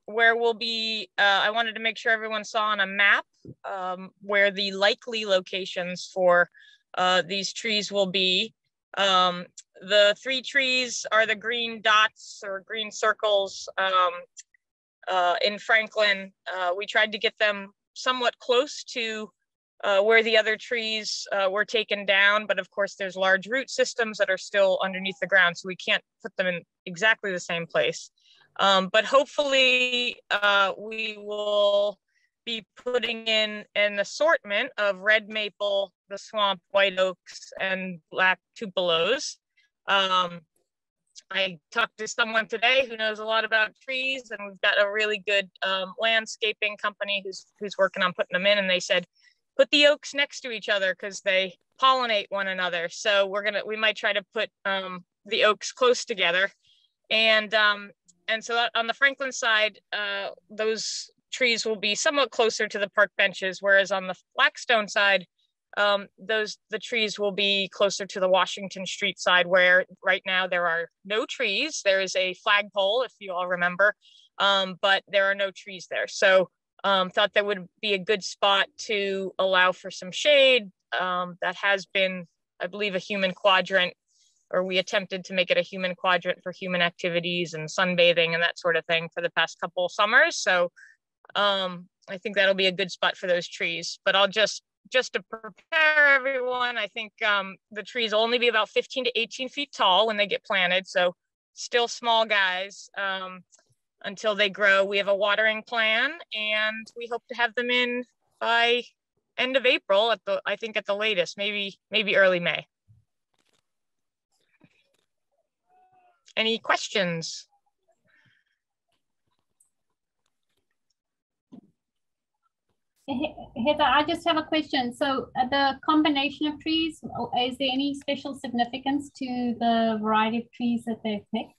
where we'll be, I wanted to make sure everyone saw on a map where the likely locations for these trees will be. The 3 trees are the green dots or green circles in Franklin. We tried to get them somewhat close to where the other trees were taken down, but of course there's large root systems that are still underneath the ground, so we can't put them in exactly the same place. But hopefully we will be putting in an assortment of red maple, the swamp white oaks, and black tupelos. I talked to someone today who knows a lot about trees, and we've got a really good landscaping company who's working on putting them in, and they said, put the oaks next to each other because they pollinate one another. So we might try to put the oaks close together. And so on the Franklin side, those trees will be somewhat closer to the park benches, whereas on the Blackstone side, the trees will be closer to the Washington Street side, where right now there are no trees. There is a flagpole, if you all remember, but there are no trees there. So thought that would be a good spot to allow for some shade. That has been, I believe, a human quadrant, or we attempted to make it a human quadrant for human activities and sunbathing and that sort of thing for the past couple of summers. So I think that'll be a good spot for those trees. But I'll just to prepare everyone, I think the trees will only be about 15 to 18 feet tall when they get planted. So still small guys until they grow. We have a watering plan, and we hope to have them in by end of April I think at the latest, maybe early May. Any questions? Heather, I just have a question. So the combination of trees, is there any special significance to the variety of trees that they've picked?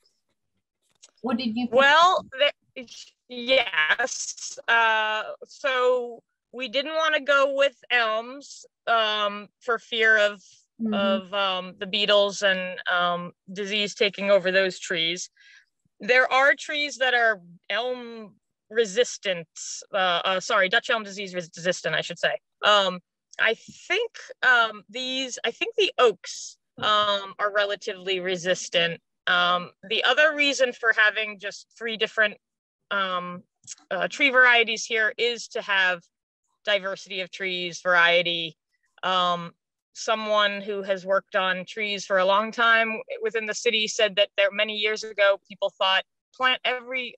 Or did you pick? Well, yes. So we didn't want to go with elms for fear of the beetles and disease taking over those trees. There are trees that are elm resistant, Dutch elm disease resistant, I should say. I think the oaks are relatively resistant. The other reason for having just 3 different tree varieties here is to have diversity of trees, variety. Someone who has worked on trees for a long time within the city said that there many years ago, people thought plant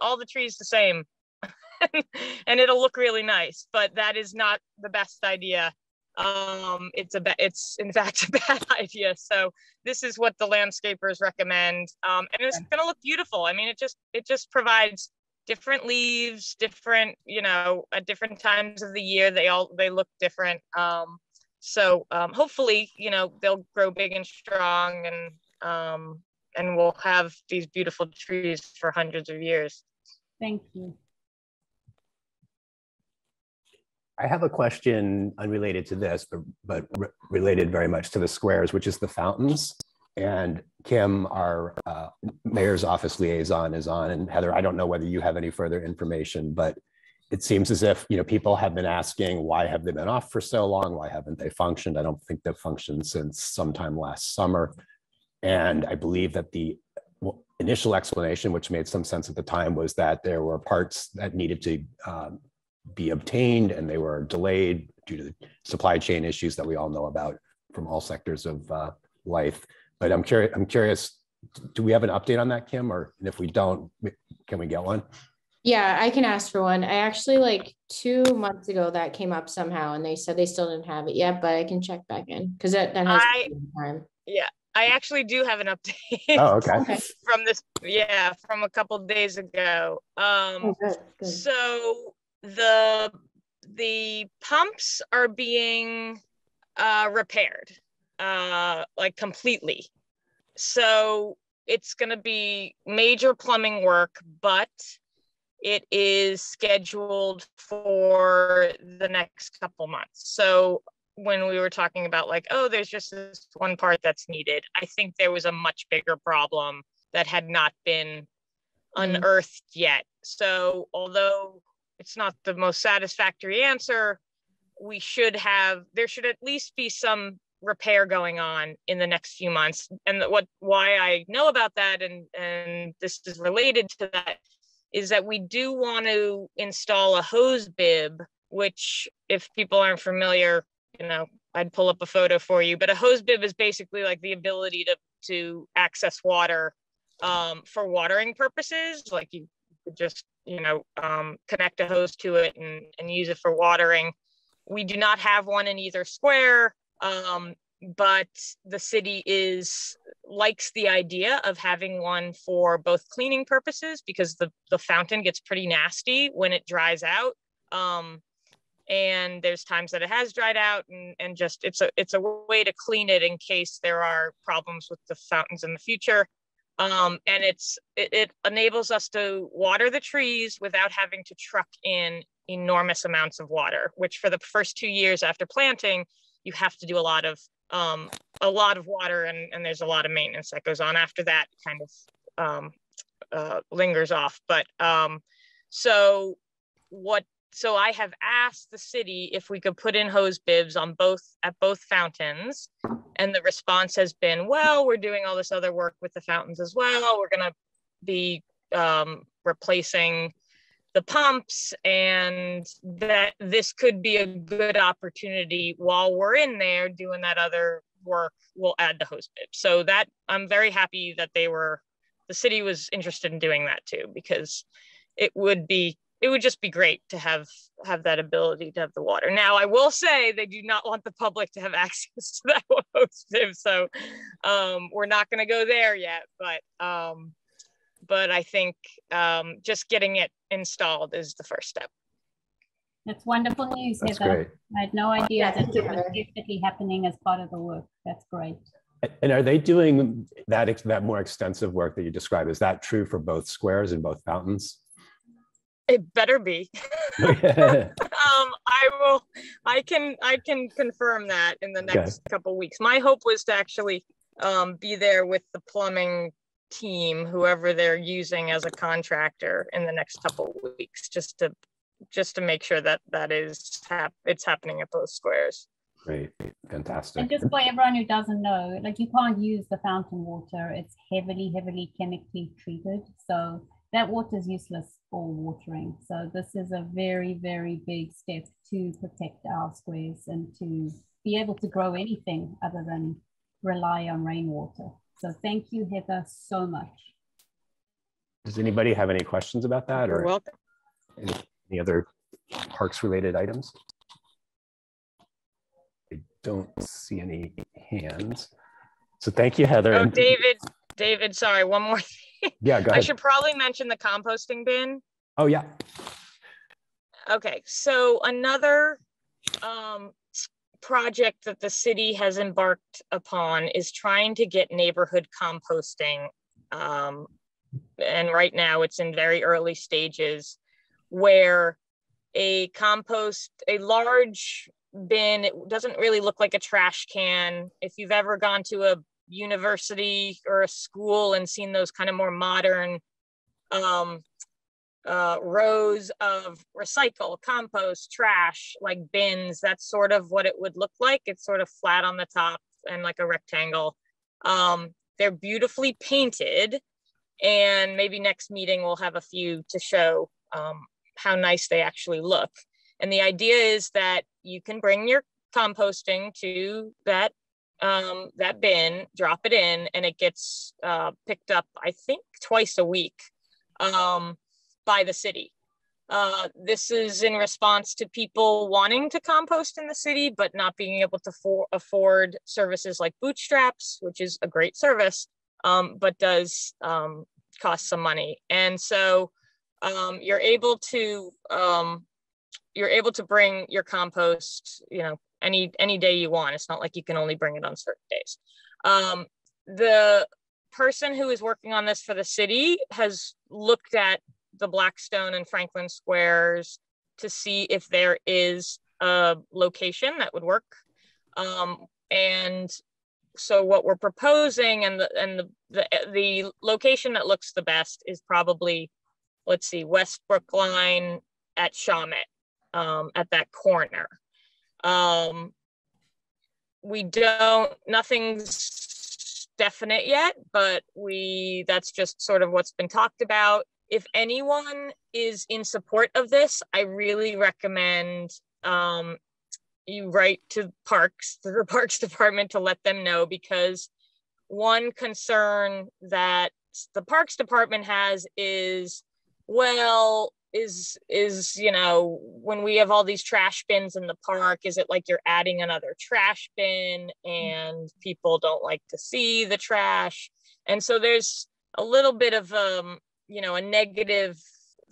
all the trees the same and it'll look really nice, but that is not the best idea. it's in fact a bad idea. So this is what the landscapers recommend, and it's going to look beautiful. I mean, it just provides different leaves, different, you know, at different times of the year, they look different. So hopefully, you know, they'll grow big and strong, and we'll have these beautiful trees for hundreds of years. Thank you. I have a question unrelated to this, but related very much to the squares, which is the fountains. And Kim, our mayor's office liaison, is on. And Heather, I don't know whether you have any further information, but it seems as if, you know, people have been asking, why have they been off for so long? Why haven't they functioned? I don't think they've functioned since sometime last summer. And I believe that the initial explanation, which made some sense at the time, was that there were parts that needed to be obtained, and they were delayed due to the supply chain issues that we all know about from all sectors of life. But I'm curious, do we have an update on that, Kim? Or if we don't, can we get one? Yeah, I can ask for one. I actually, like 2 months ago, that came up somehow, and they said they still didn't have it yet, but I can check back in because that has time. Yeah, I actually do have an update. Oh, okay. From this, yeah, from a couple of days ago. Good. So the pumps are being repaired, like completely. So it's going to be major plumbing work, but it is scheduled for the next couple months. So when we were talking about like, oh, there's just this one part that's needed, I think there was a much bigger problem that had not been unearthed yet. So although it's not the most satisfactory answer, there should at least be some repair going on in the next few months. And why I know about that, and this is related to that, is that we do want to install a hose bib, which, if people aren't familiar, you know, I'd pull up a photo for you, but a hose bib is basically like the ability to access water for watering purposes. Like you could just, you know, connect a hose to it and use it for watering. We do not have one in either square, but the city likes the idea of having one for both cleaning purposes, because the fountain gets pretty nasty when it dries out. And there's times that it has dried out, and just it's a way to clean it in case there are problems with the fountains in the future. And it enables us to water the trees without having to truck in enormous amounts of water, which for the first 2 years after planting, you have to do a lot of water, and there's a lot of maintenance that goes on. After that, kind of lingers off. But so I have asked the city if we could put in hose bibs at both fountains, and the response has been, well, we're doing all this other work with the fountains as well. We're going to be replacing the pumps, and that this could be a good opportunity while we're in there doing that other work. We'll add the hose bib. So that I'm very happy that the city was interested in doing that too, because it would just be great to have that ability to have the water. Now, I will say they do not want the public to have access to that hose bib, so we're not going to go there yet. But I think just getting it installed is the first step. That's wonderful news, That's Heather. great. I had no idea that it was definitely happening as part of the work. That's great. And are they doing that more extensive work that you described? Is that true for both squares and both fountains? It better be. I can confirm that in the next couple of weeks. My hope was to actually be there with the plumbing team, whoever they're using as a contractor, in the next couple of weeks, just to make sure that it's happening at both squares. Great, fantastic. And just for everyone who doesn't know, like, you can't use the fountain water. It's heavily chemically treated, so that water is useless for watering. So this is a very, very big step to protect our squares and to be able to grow anything other than rely on rainwater. So thank you, Heather, so much. Does anybody have any questions about that? You're welcome. Any other parks related items? don't see any hands. So thank you, Heather. Oh, David, sorry, one more thing. Yeah, go I ahead. should probably mention the composting bin. Oh, yeah. Okay, so another project that the city has embarked upon is trying to get neighborhood composting. And right now it's in very early stages, where a large bin, it doesn't really look like a trash can. If you've ever gone to a university or a school and seen those kind of more modern rows of recycle, compost, trash, like bins, that's sort of what it would look like. It's sort of flat on the top and like a rectangle. They're beautifully painted, and maybe next meeting we'll have a few to show how nice they actually look. And the idea is that you can bring your composting to that bin, drop it in, and it gets picked up, I think, twice a week by the city. This is in response to people wanting to compost in the city, but not being able to afford services like Bootstraps, which is a great service, but does cost some money. And so you're able to bring your compost, any day you want. It's not like you can only bring it on certain days. The person who is working on this for the city has looked at the Blackstone and Franklin squares to see if there is a location that would work. And so what we're proposing, and the location that looks the best is probably, let's see, West Brookline at Shawmut, at that corner. Nothing's definite yet, but that's just sort of what's been talked about. If anyone is in support of this, I really recommend you write to the Parks Department to let them know, because one concern that the Parks Department has is, when we have all these trash bins in the park, is it like you're adding another trash bin and people don't like to see the trash? And so there's a little bit of a negative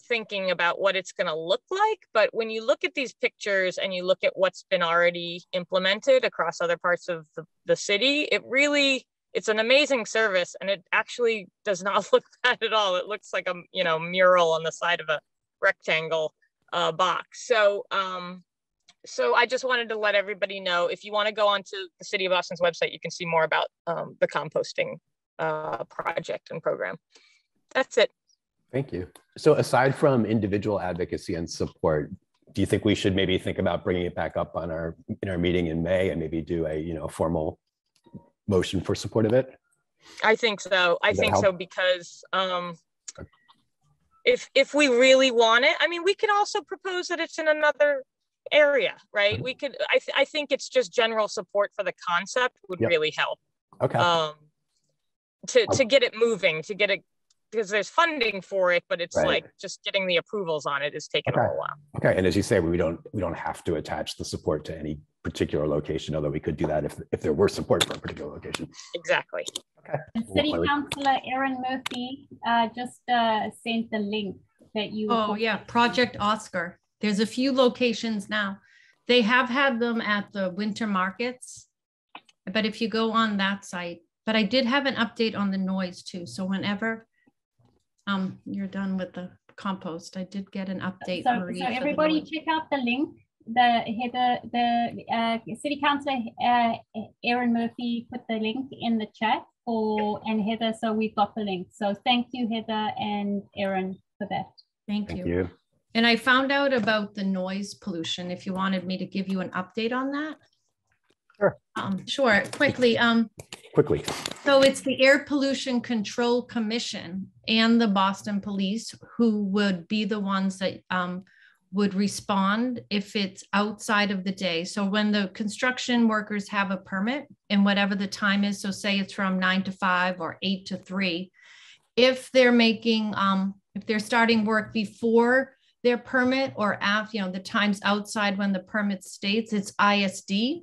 thinking about what it's going to look like. But when you look at these pictures and you look at what's been already implemented across other parts of the city, it's an amazing service, and it actually does not look bad at all. It looks like a mural on the side of a rectangle box. So I just wanted to let everybody know, if you want to go onto the City of Boston's website, you can see more about the composting project and program. That's it. Thank you. So aside from individual advocacy and support, do you think we should maybe think about bringing it back up in our meeting in May, and maybe do a formal motion for support of it? I think so. I think so, because if we really want it, we can also propose that it's in another area, right? We could. I think it's just general support for the concept would really help. Okay. To get it moving, to get it, because there's funding for it, but it's like just getting the approvals on it is taking a whole while. Okay, and as you say, we don't have to attach the support to any particular location, although we could do that if there were support for a particular location. Exactly. Okay. And City Councilor Erin Murphy just sent the link that you. Oh yeah, Project Oscar. There's a few locations now. They have had them at the winter markets, but if you go on that site, but I did have an update on the noise too. So whenever you're done with the compost, I did get an update. So everybody check out the link. The City Councilor Erin Murphy put the link in the chat and Heather, so we've got the link. So thank you, Heather and Erin, for that. Thank you. And I found out about the noise pollution, if you wanted me to give you an update on that. Sure. Sure, quickly. Quickly. So it's the Air Pollution Control Commission and the Boston Police who would be the ones that would respond if it's outside of the day. So when the construction workers have a permit, and whatever the time is, so say it's from 9 to 5 or 8 to 3, if they're making, if they're starting work before their permit or after, the times outside when the permit states, it's ISD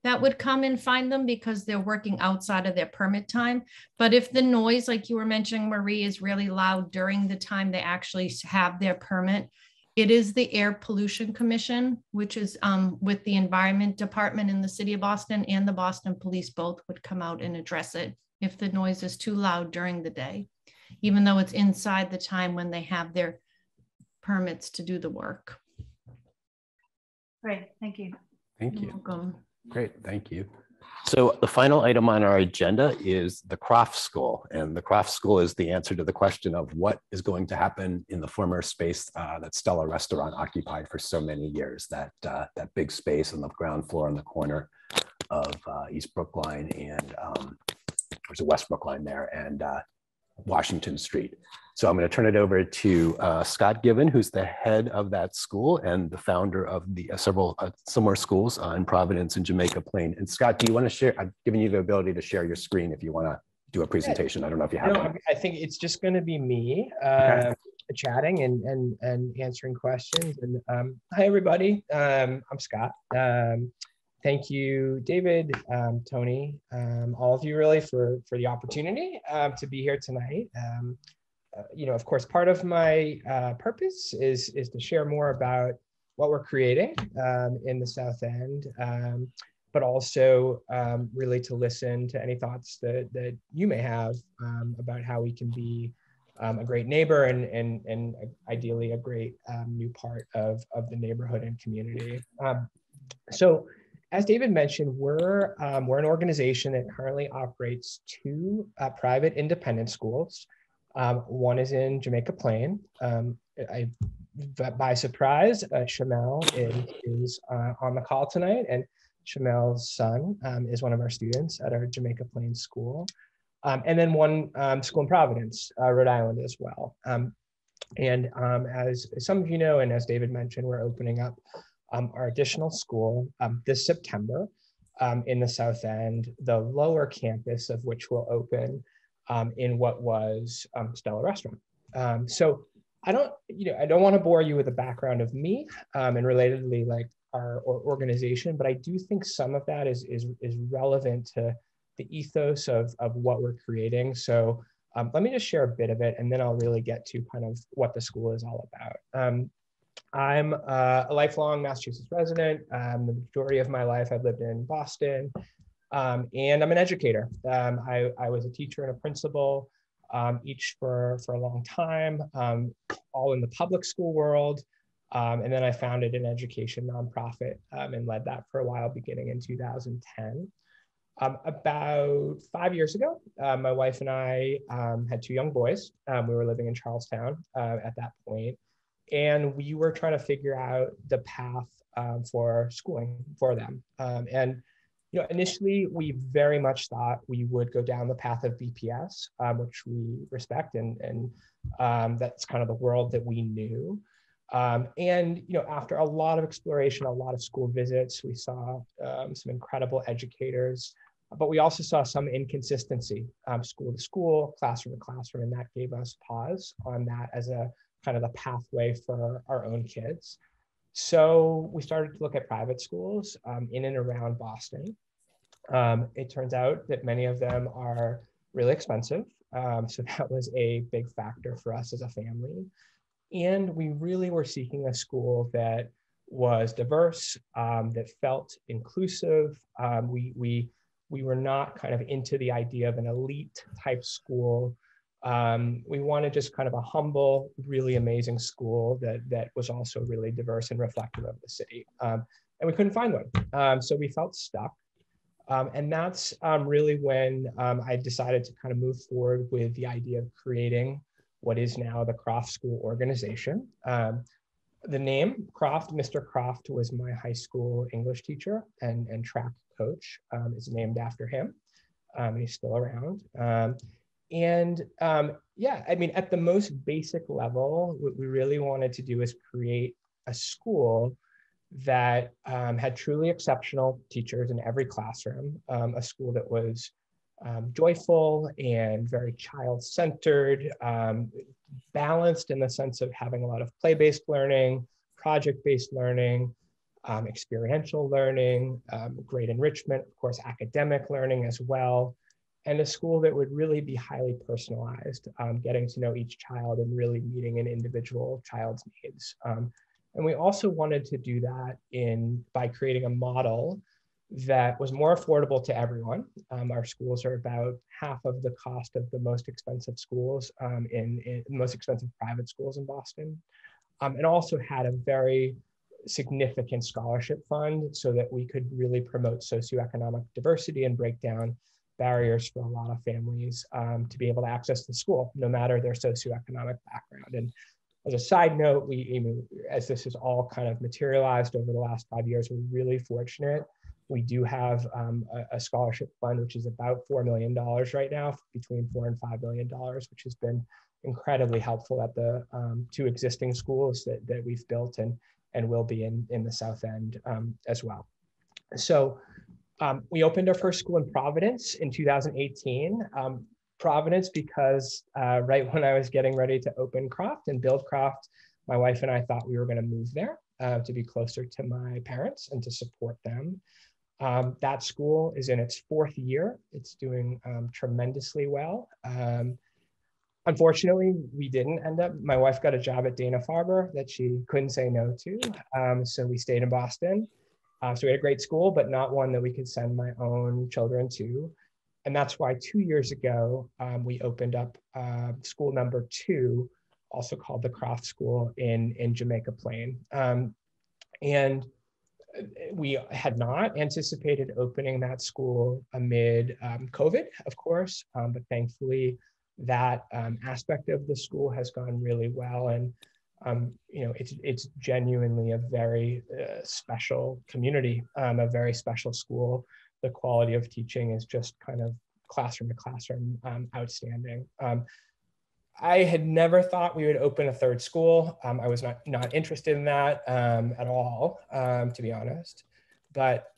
that would come and find them because they're working outside of their permit time. But if the noise, like you were mentioning, Marie, is really loud during the time they actually have their permit, it is the Air Pollution Commission, which is with the Environment Department in the city of Boston, and the Boston Police both would come out and address it if the noise is too loud during the day, even though it's inside the time when they have their permits to do the work. Great, thank you. Thank You're you. welcome. Great, thank you. So the final item on our agenda is the Croft School. And the Croft School is the answer to the question of what is going to happen in the former space that Stella Restaurant occupied for so many years, that big space on the ground floor on the corner of East Brookline and there's a West Brookline there, and Washington Street. So I'm going to turn it over to Scott Given, who's the head of that school and the founder of the several similar schools in Providence and Jamaica Plain. And Scott, do you want to share? I've given you the ability to share your screen if you want to do a presentation. I don't know if you have one. I think it's just going to be me chatting and answering questions. And hi, everybody. I'm Scott. Thank you, David, Tony, all of you really for the opportunity to be here tonight. Of course, part of my purpose is to share more about what we're creating in the South End, but also really to listen to any thoughts that you may have about how we can be a great neighbor and ideally a great new part of the neighborhood and community. So as David mentioned, we're an organization that currently operates two private independent schools. One is in Jamaica Plain. By surprise, Shamel is on the call tonight, and Shamel's son is one of our students at our Jamaica Plain school. And then one school in Providence, Rhode Island as well. As some of you know, and as David mentioned, we're opening up our additional school this September in the South End, the lower campus of which will open in what was Stella Restaurant. So I don't want to bore you with the background of me and relatedly like our organization, but I do think some of that is relevant to the ethos of what we're creating. So let me just share a bit of it, and then I'll really get to kind of what the school is all about. I'm a lifelong Massachusetts resident. The majority of my life I've lived in Boston, and I'm an educator. I was a teacher and a principal, each for a long time, all in the public school world. And then I founded an education nonprofit and led that for a while, beginning in 2010. About 5 years ago, my wife and I had two young boys. We were living in Charlestown at that point. And we were trying to figure out the path for schooling for them. Initially, we very much thought we would go down the path of BPS, which we respect, and that's kind of the world that we knew. After a lot of exploration, a lot of school visits, we saw some incredible educators, but we also saw some inconsistency, school to school, classroom to classroom, and that gave us pause on that as a kind of the pathway for our own kids. So we started to look at private schools in and around Boston. It turns out that many of them are really expensive. So that was a big factor for us as a family. And we really were seeking a school that was diverse, that felt inclusive. We were not kind of into the idea of an elite type school. We wanted just kind of a humble, really amazing school that was also really diverse and reflective of the city. And we couldn't find one. So we felt stuck. And that's really when I decided to kind of move forward with the idea of creating what is now the Croft School organization. The name Croft, Mr. Croft was my high school English teacher and track coach, is named after him. He's still around. At the most basic level, what we really wanted to do is create a school that had truly exceptional teachers in every classroom, a school that was joyful and very child-centered, balanced in the sense of having a lot of play-based learning, project-based learning, experiential learning, great enrichment, of course, academic learning as well, and a school that would really be highly personalized, getting to know each child and really meeting an individual child's needs. And we also wanted to do that by creating a model that was more affordable to everyone. Our schools are about half of the cost of the most expensive schools, in most expensive private schools in Boston. And also had a very significant scholarship fund so that we could really promote socioeconomic diversity and break down barriers for a lot of families to be able to access the school, no matter their socioeconomic background. And as a side note, as this has all kind of materialized over the last 5 years, we're really fortunate. We do have a scholarship fund, which is about $4 million right now, between $4 and $5 million, which has been incredibly helpful at the 2 existing schools that we've built and will be in the South End as well. So we opened our first school in Providence in 2018. Providence because right when I was getting ready to open Croft and build Croft, my wife and I thought we were going to move there to be closer to my parents and to support them. That school is in its 4th year. It's doing tremendously well. Unfortunately, we didn't end up. My wife got a job at Dana-Farber that she couldn't say no to. So we stayed in Boston. So we had a great school, but not one that we could send my own children to. And that's why 2 years ago, we opened up school number 2, also called the Croft School in Jamaica Plain. And we had not anticipated opening that school amid COVID, of course, but thankfully that aspect of the school has gone really well. And it's genuinely a very special community, a very special school. The quality of teaching is just kind of classroom to classroom outstanding. I had never thought we would open a 3rd school. I was not interested in that at all, to be honest. But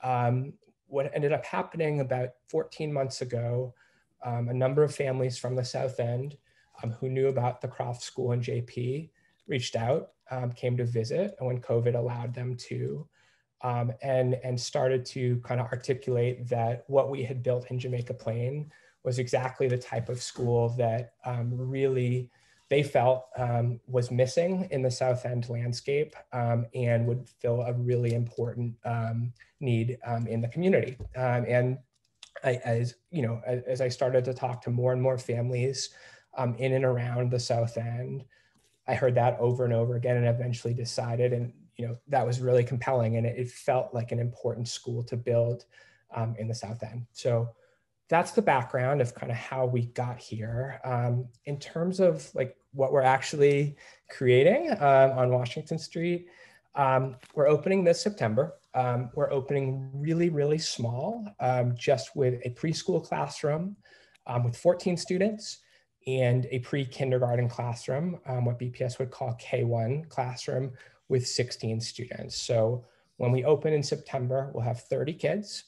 what ended up happening about 14 months ago, a number of families from the South End who knew about the Croft School in JP reached out, came to visit, and when COVID allowed them to, and started to kind of articulate that what we had built in Jamaica Plain was exactly the type of school that really they felt was missing in the South End landscape and would fill a really important need in the community. And as I started to talk to more and more families in and around the South End, I heard that over and over again and eventually decided, and that was really compelling, and it felt like an important school to build in the South End. So that's the background of kind of how we got here. In terms of like what we're actually creating on Washington Street, we're opening this September. We're opening really, really small, just with a preschool classroom with 14 students and a pre-kindergarten classroom, what BPS would call K1 classroom with 16 students. So when we open in September, we'll have 30 kids,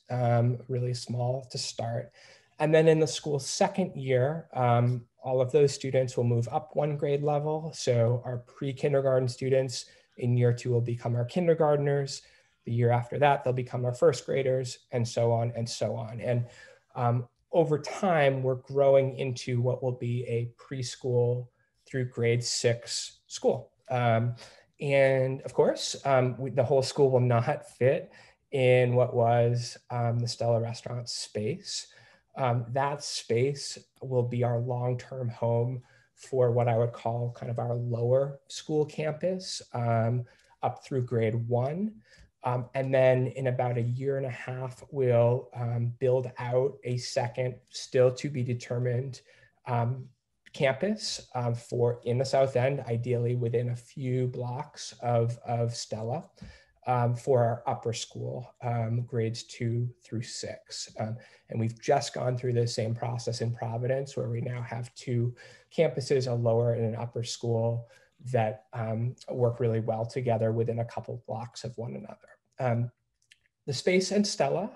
really small to start. And then in the school's 2nd year, all of those students will move up 1 grade level. So our pre-kindergarten students in year 2 will become our kindergartners. The year after that, they'll become our 1st graders, and so on and so on. And over time, we're growing into what will be a preschool through grade 6 school. And of course, the whole school will not fit in what was the Stella Restaurant space. That space will be our long-term home for what I would call kind of our lower school campus up through grade 1. And then in about 1.5 years, we'll build out a second, still to be determined, campus for in the South End, ideally within a few blocks of Stella, for our upper school, grades 2 through 6. And we've just gone through the same process in Providence, where we now have 2 campuses, a lower and an upper school, that work really well together within a couple blocks of one another. The space in Stella,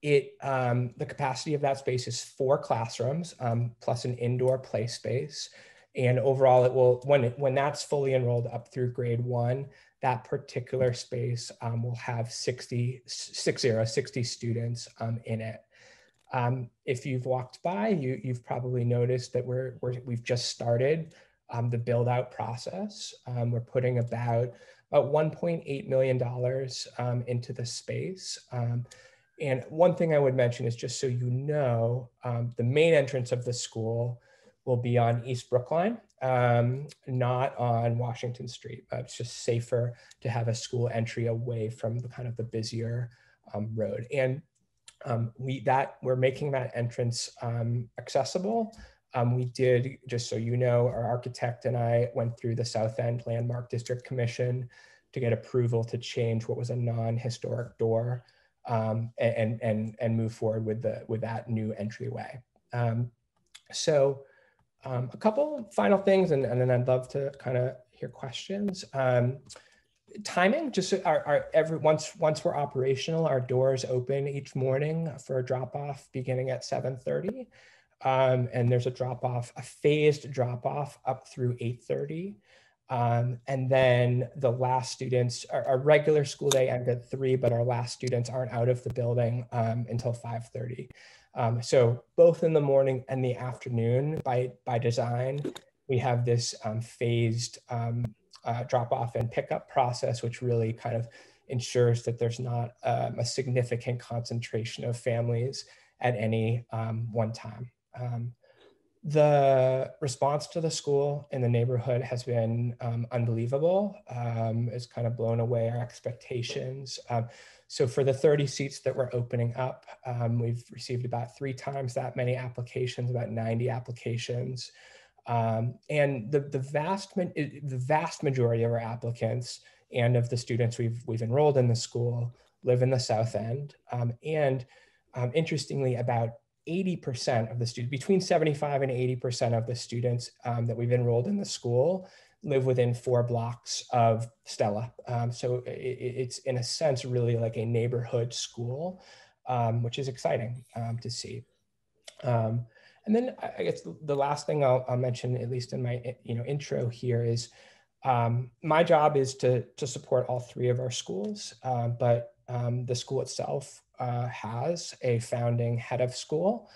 the capacity of that space is 4 classrooms plus an indoor play space. And overall, it will, when that's fully enrolled up through grade 1, that particular space will have 60 students in it. If you've walked by, you've probably noticed that we've just started the build out process. We're putting about $1.8 million into the space. And one thing I would mention is, just so you know, the main entrance of the school will be on East Brookline, not on Washington Street. It's just safer to have a school entry away from the kind of the busier road. And we're making that entrance accessible. We did, just so you know, our architect and I went through the South End Landmark District Commission to get approval to change what was a non-historic door and move forward with that new entryway. A couple final things, and then I'd love to kind of hear questions. Timing, just once we're operational, our doors open each morning for a drop-off beginning at 7:30. And there's a phased drop-off up through 8:30. And then the last students, our regular school day ends at 3, but our last students aren't out of the building until 5:30. So both in the morning and the afternoon, by design, we have this phased drop-off and pickup process, which really kind of ensures that there's not a significant concentration of families at any one time. The response to the school in the neighborhood has been unbelievable. It's kind of blown away our expectations. So for the 30 seats that we're opening up, we've received about 3 times that many applications, about 90 applications. And the vast majority of our applicants and of the students we've enrolled in the school live in the South End. Interestingly, about 80% of the students, between 75 and 80% of the students that we've enrolled in the school live within 4 blocks of Stella. So it's in a sense really like a neighborhood school, which is exciting to see. And then I guess the last thing I'll mention, at least in my intro here, is my job is to support all 3 of our schools, but the school itself has a founding head of school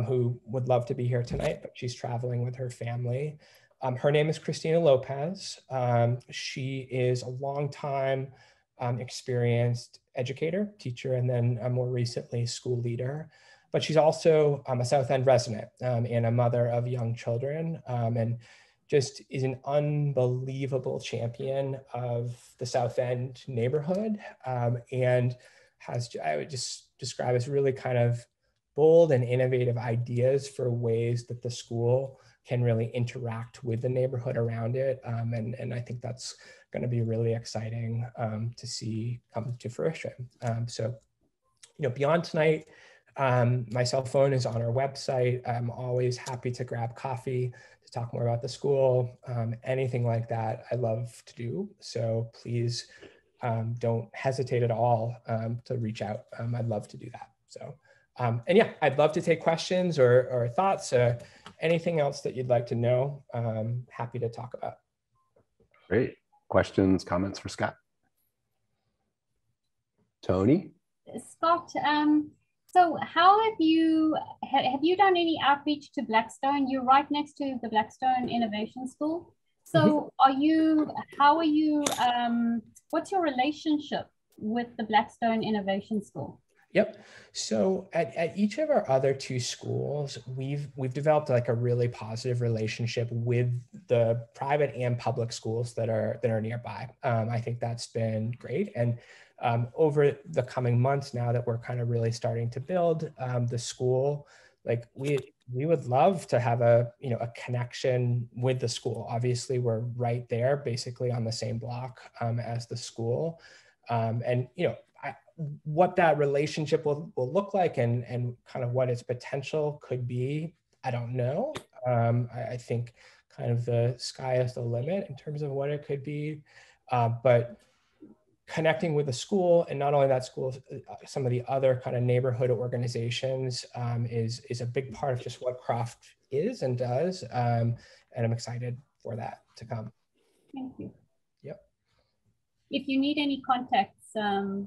who would love to be here tonight, but she's traveling with her family. Her name is Christina Lopez. She is a longtime experienced educator, teacher, and then more recently school leader. But she's also a South End resident and a mother of young children, and just is an unbelievable champion of the South End neighborhood, and has, I would just describe as really kind of bold and innovative ideas for ways that the school can really interact with the neighborhood around it. And I think that's going to be really exciting to see come to fruition. So, beyond tonight, my cell phone is on our website. I'm always happy to grab coffee to talk more about the school, anything like that I love to do. So please don't hesitate at all to reach out. I'd love to do that. So, and yeah, I'd love to take questions or thoughts, anything else that you'd like to know. Happy to talk about. Great. Questions, comments for Scott? Tony? Scott, so how have you done any outreach to Blackstone? You're right next to the Blackstone Innovation School. So what's your relationship with the Blackstone Innovation School? Yep. So at each of our other 2 schools, we've developed like a really positive relationship with the private and public schools that are nearby. I think that's been great. And over the coming months, now that we're kind of really starting to build the school, like we would love to have a connection with the school. Obviously, we're right there, basically on the same block as the school, and what that relationship will look like and kind of what its potential could be, I don't know. I think kind of the sky is the limit in terms of what it could be, but connecting with the school, and not only that school, some of the other kind of neighborhood organizations is a big part of just what Croft is and does, and I'm excited for that to come. Thank you. Yep. if you need any contacts,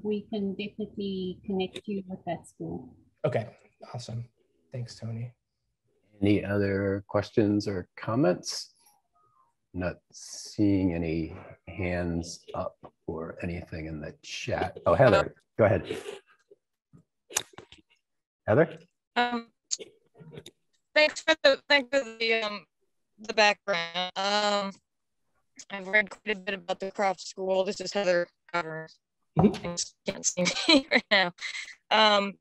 we can definitely connect you with that school. Okay, awesome. Thanks, Tony. Any other questions or comments? Not seeing any hands up or anything in the chat. Oh, Heather, go ahead. Heather? Thanks for the background. I've read quite a bit about the Croft School. This is Heather. Can't see me right now.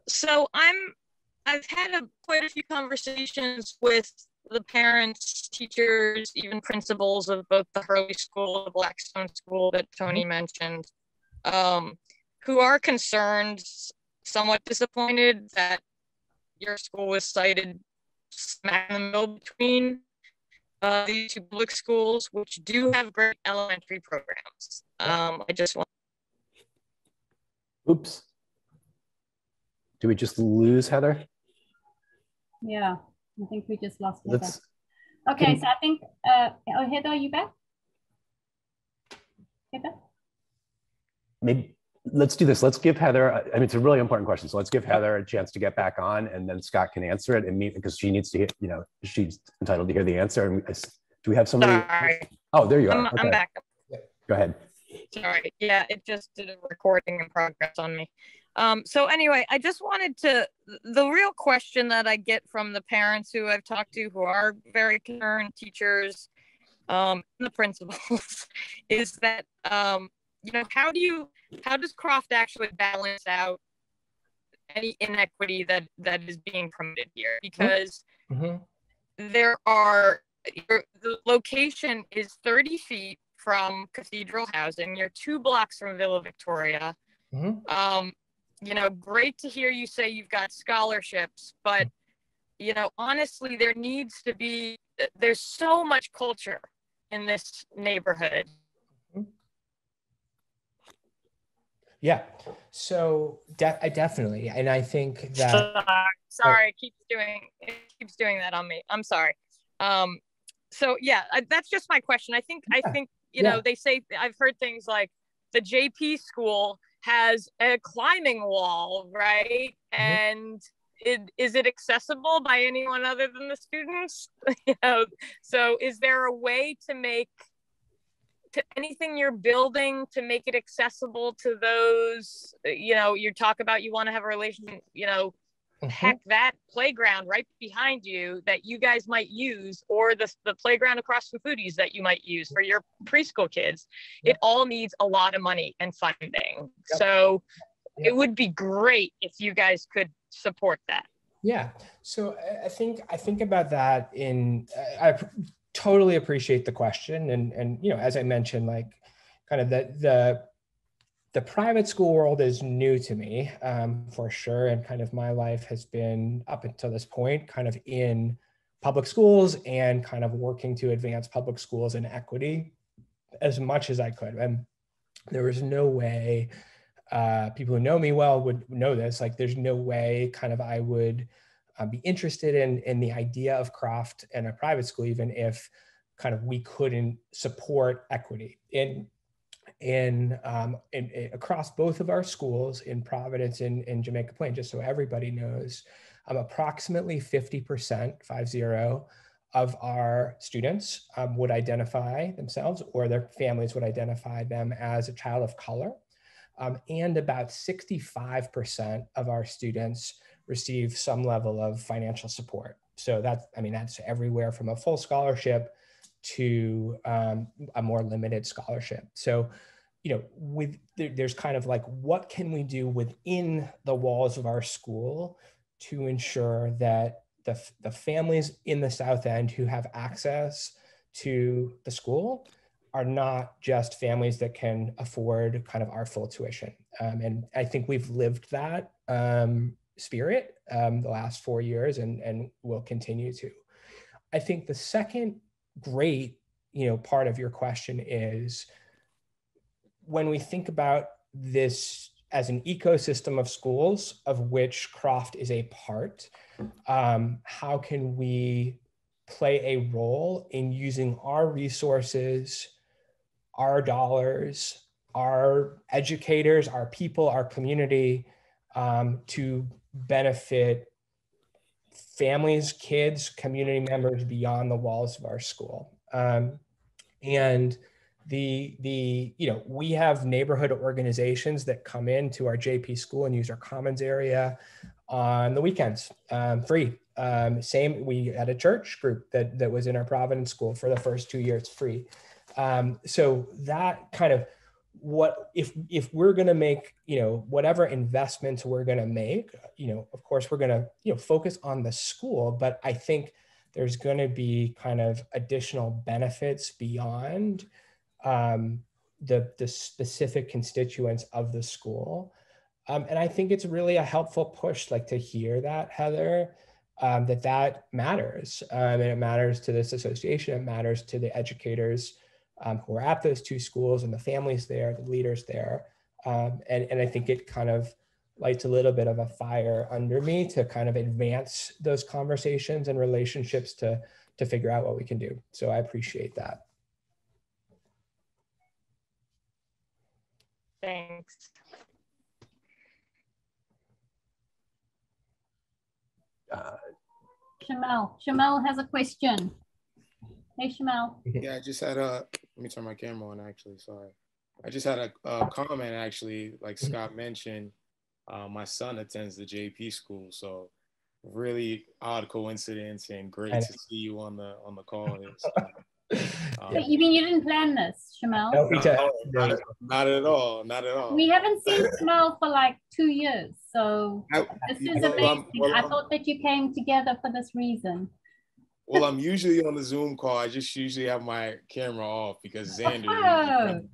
So I've had quite a few conversations with the parents, teachers, even principals of both the Hurley School, the Blackstone School that Tony mentioned, who are concerned, somewhat disappointed that your school was cited smack in the middle between these two public schools, which do have great elementary programs. I just want. Oops. Do we just lose Heather? Yeah, I think we just lost Heather. Okay, so I think, oh, Heather, are you back? Heather? Maybe let's do this. Let's give Heather, I mean, it's a really important question. So let's give Heather a chance to get back on, and then Scott can answer it. And me, because she needs to hear, you know, she's entitled to hear the answer. And do we have somebody? Sorry. Oh, there you are. Okay. I'm back. Go ahead. Sorry. Yeah, it just did a recording in progress on me. So anyway, I just wanted to, the real question that I get from the parents who I've talked to who are very concerned, teachers, the principals, is that, you know, how does Croft actually balance out any inequity that is being promoted here? Because there are, the location is 30 feet from Cathedral Housing. You're 2 blocks from Villa Victoria. You know, great to hear you say you've got scholarships, but, you know, honestly, there needs to be, there's so much culture in this neighborhood. Yeah, so I definitely, and I think that. Sorry, it keeps doing that on me. I'm sorry. So yeah, that's just my question. I think you know, they say, I've heard things like the JP school has a climbing wall, right? And is it accessible by anyone other than the students? You know, so is there a way to make anything you're building to make it accessible to those, you know, you talk about you want to have a relationship, you know, heck, that playground right behind you that you guys might use, or the playground across from Foodies that you might use for your preschool kids, it all needs a lot of money and funding. So it would be great if you guys could support that. Yeah, so I think about that in, I totally appreciate the question. And you know, as I mentioned, like kind of the private school world is new to me, for sure. And kind of my life has been up until this point kind of in public schools and kind of working to advance public schools and equity as much as I could. And there was no way, people who know me well would know this, like there's no way kind of I would be interested in the idea of Croft and a private school, even if kind of we couldn't support equity in across both of our schools in Providence and in Jamaica Plain. Just so everybody knows, approximately 50% of our students would identify themselves, or their families would identify them as a child of color. And about 65% of our students receive some level of financial support. So that's everywhere from a full scholarship to a more limited scholarship. So, you know, there's kind of like, what can we do within the walls of our school to ensure that the families in the South End who have access to the school are not just families that can afford kind of our full tuition. And I think we've lived that spirit the last 4 years and will continue to. I think the second great, you know, part of your question is, when we think about this as an ecosystem of schools of which Croft is a part, how can we play a role in using our resources, our dollars, our educators, our people, our community, to benefit families, kids, community members beyond the walls of our school. And we have neighborhood organizations that come into our JP school and use our commons area on the weekends, free. We had a church group that was in our Providence school for the first 2 years, free. So that kind of, what if we're going to make, whatever investments we're going to make, of course we're going to, focus on the school, but I think there's going to be kind of additional benefits beyond the specific constituents of the school. And I think it's really a helpful push, like, to hear that, Heather, that matters. And it matters to this association, it matters to the educators who are at those two schools and the families there, the leaders there. And I think it kind of lights a little bit of a fire under me to kind of advance those conversations and relationships to figure out what we can do. So I appreciate that. Thanks. Shamel has a question. Hey, Shamel. Yeah, I just had let me turn my camera on, actually, sorry. I just had a comment, actually, like Scott mentioned. My son attends the JP school, so really odd coincidence, and great to see you on the call. You mean you didn't plan this, Shamel? No, not at all, not at all. We haven't seen Shamel for like 2 years, so this is amazing. I thought that you came together for this reason. Well, I'm usually on the Zoom call. I just usually have my camera off because Xander.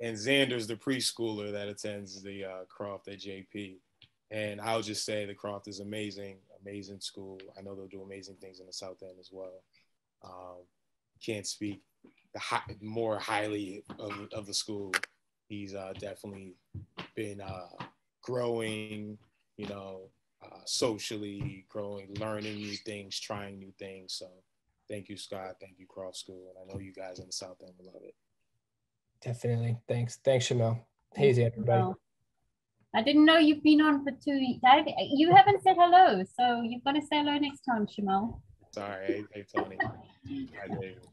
And Xander's the preschooler that attends the Croft at JP. And I'll just say the Croft is amazing, amazing school. I know they'll do amazing things in the South End as well. Can't speak more highly of the school. He's definitely been growing, socially growing, learning new things, trying new things. So thank you, Scott. Thank you, Croft School. And I know you guys in the South End will love it. Definitely. Thanks, Shamel. Hey, everybody. I didn't know you've been on for 2 weeks. You haven't said hello, so you've got to say hello next time, Shamel. Sorry. Hey, Tony. Hi, David.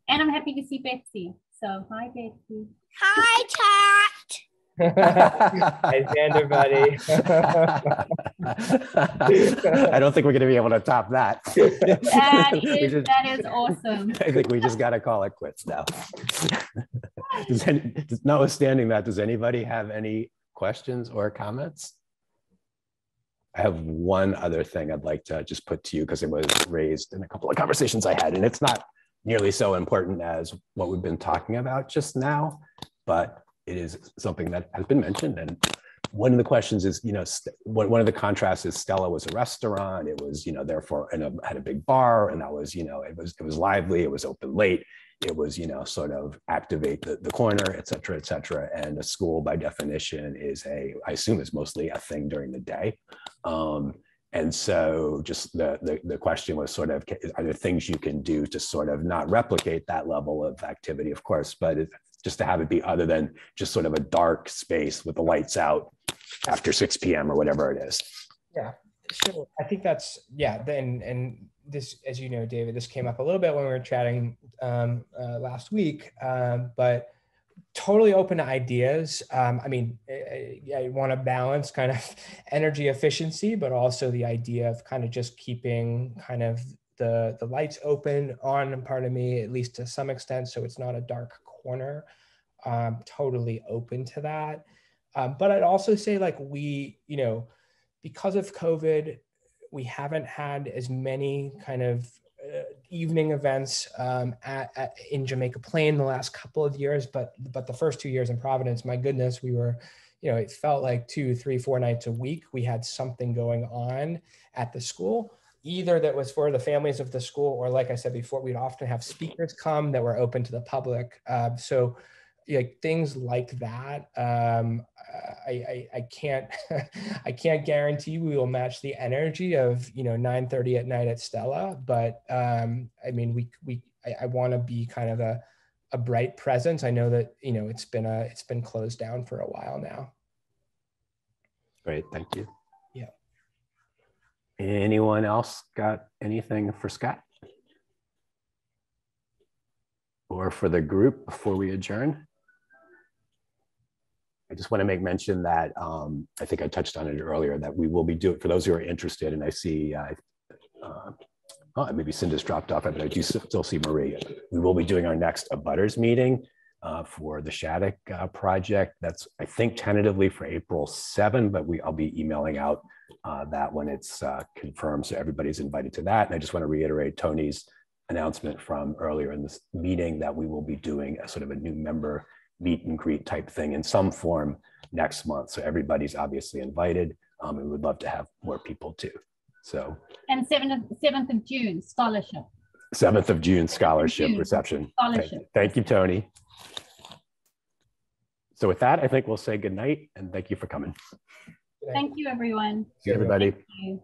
And I'm happy to see Betsy. So, hi, Betsy. Hi, Cat. Hi, Xander, buddy. I don't think we're going to be able to top that. That is awesome. I think we just got to call it quits now. Notwithstanding that, does anybody have any questions or comments? I have one other thing I'd like to just put to you because it was raised in a couple of conversations I had, and it's not nearly so important as what we've been talking about just now, but it is something that has been mentioned. And one of the questions is, one of the contrasts is Stella was a restaurant. It was, therefore, and had a big bar, and that was, it was lively. It was open late. It was, sort of activate the corner, et cetera, et cetera. And a school, by definition, I assume is mostly a thing during the day. And so just the question was sort of, are there things you can do to sort of not replicate that level of activity, of course, but just to have it be other than just sort of a dark space with the lights out after 6 p.m. or whatever it is. Yeah, sure. I think that's, and this, as you know, David, this came up a little bit when we were chatting last week, but totally open to ideas. I want to balance kind of energy efficiency, but also the idea of kind of just keeping kind of the lights open on, pardon me, at least to some extent, so it's not a dark corner. Totally open to that. But I'd also say, like, we, because of COVID, we haven't had as many kind of evening events in Jamaica Plain the last couple of years, but the first 2 years in Providence, my goodness, we were, it felt like 2, 3, 4 nights a week. We had something going on at the school, either that was for the families of the school, or, like I said before, we'd often have speakers come that were open to the public. So things like that, I can't guarantee we will match the energy of 9:30 at night at Stella, but I want to be kind of a bright presence. I know that, you know, it's been closed down for a while now. Great, thank you. Yeah. Anyone else got anything for Scott? Or for the group before we adjourn? I just want to make mention that I think I touched on it earlier, that we will be doing, for those who are interested, and I see, maybe Cinda's dropped off, but I do still see Marie. We will be doing our next abutters meeting for the Shattuck project. That's, I think, tentatively for April 7, but I'll be emailing out that when it's confirmed. So everybody's invited to that. And I just want to reiterate Tony's announcement from earlier in this meeting that we will be doing a sort of a new member meet and greet type thing in some form next month. So everybody's obviously invited, and we would love to have more people too. So, and 7th of June scholarship. 7th of June scholarship reception. Scholarship. Thank you, Tony. So with that, I think we'll say good night and thank you for coming. Thank you, everyone. See you, everybody. Thank you.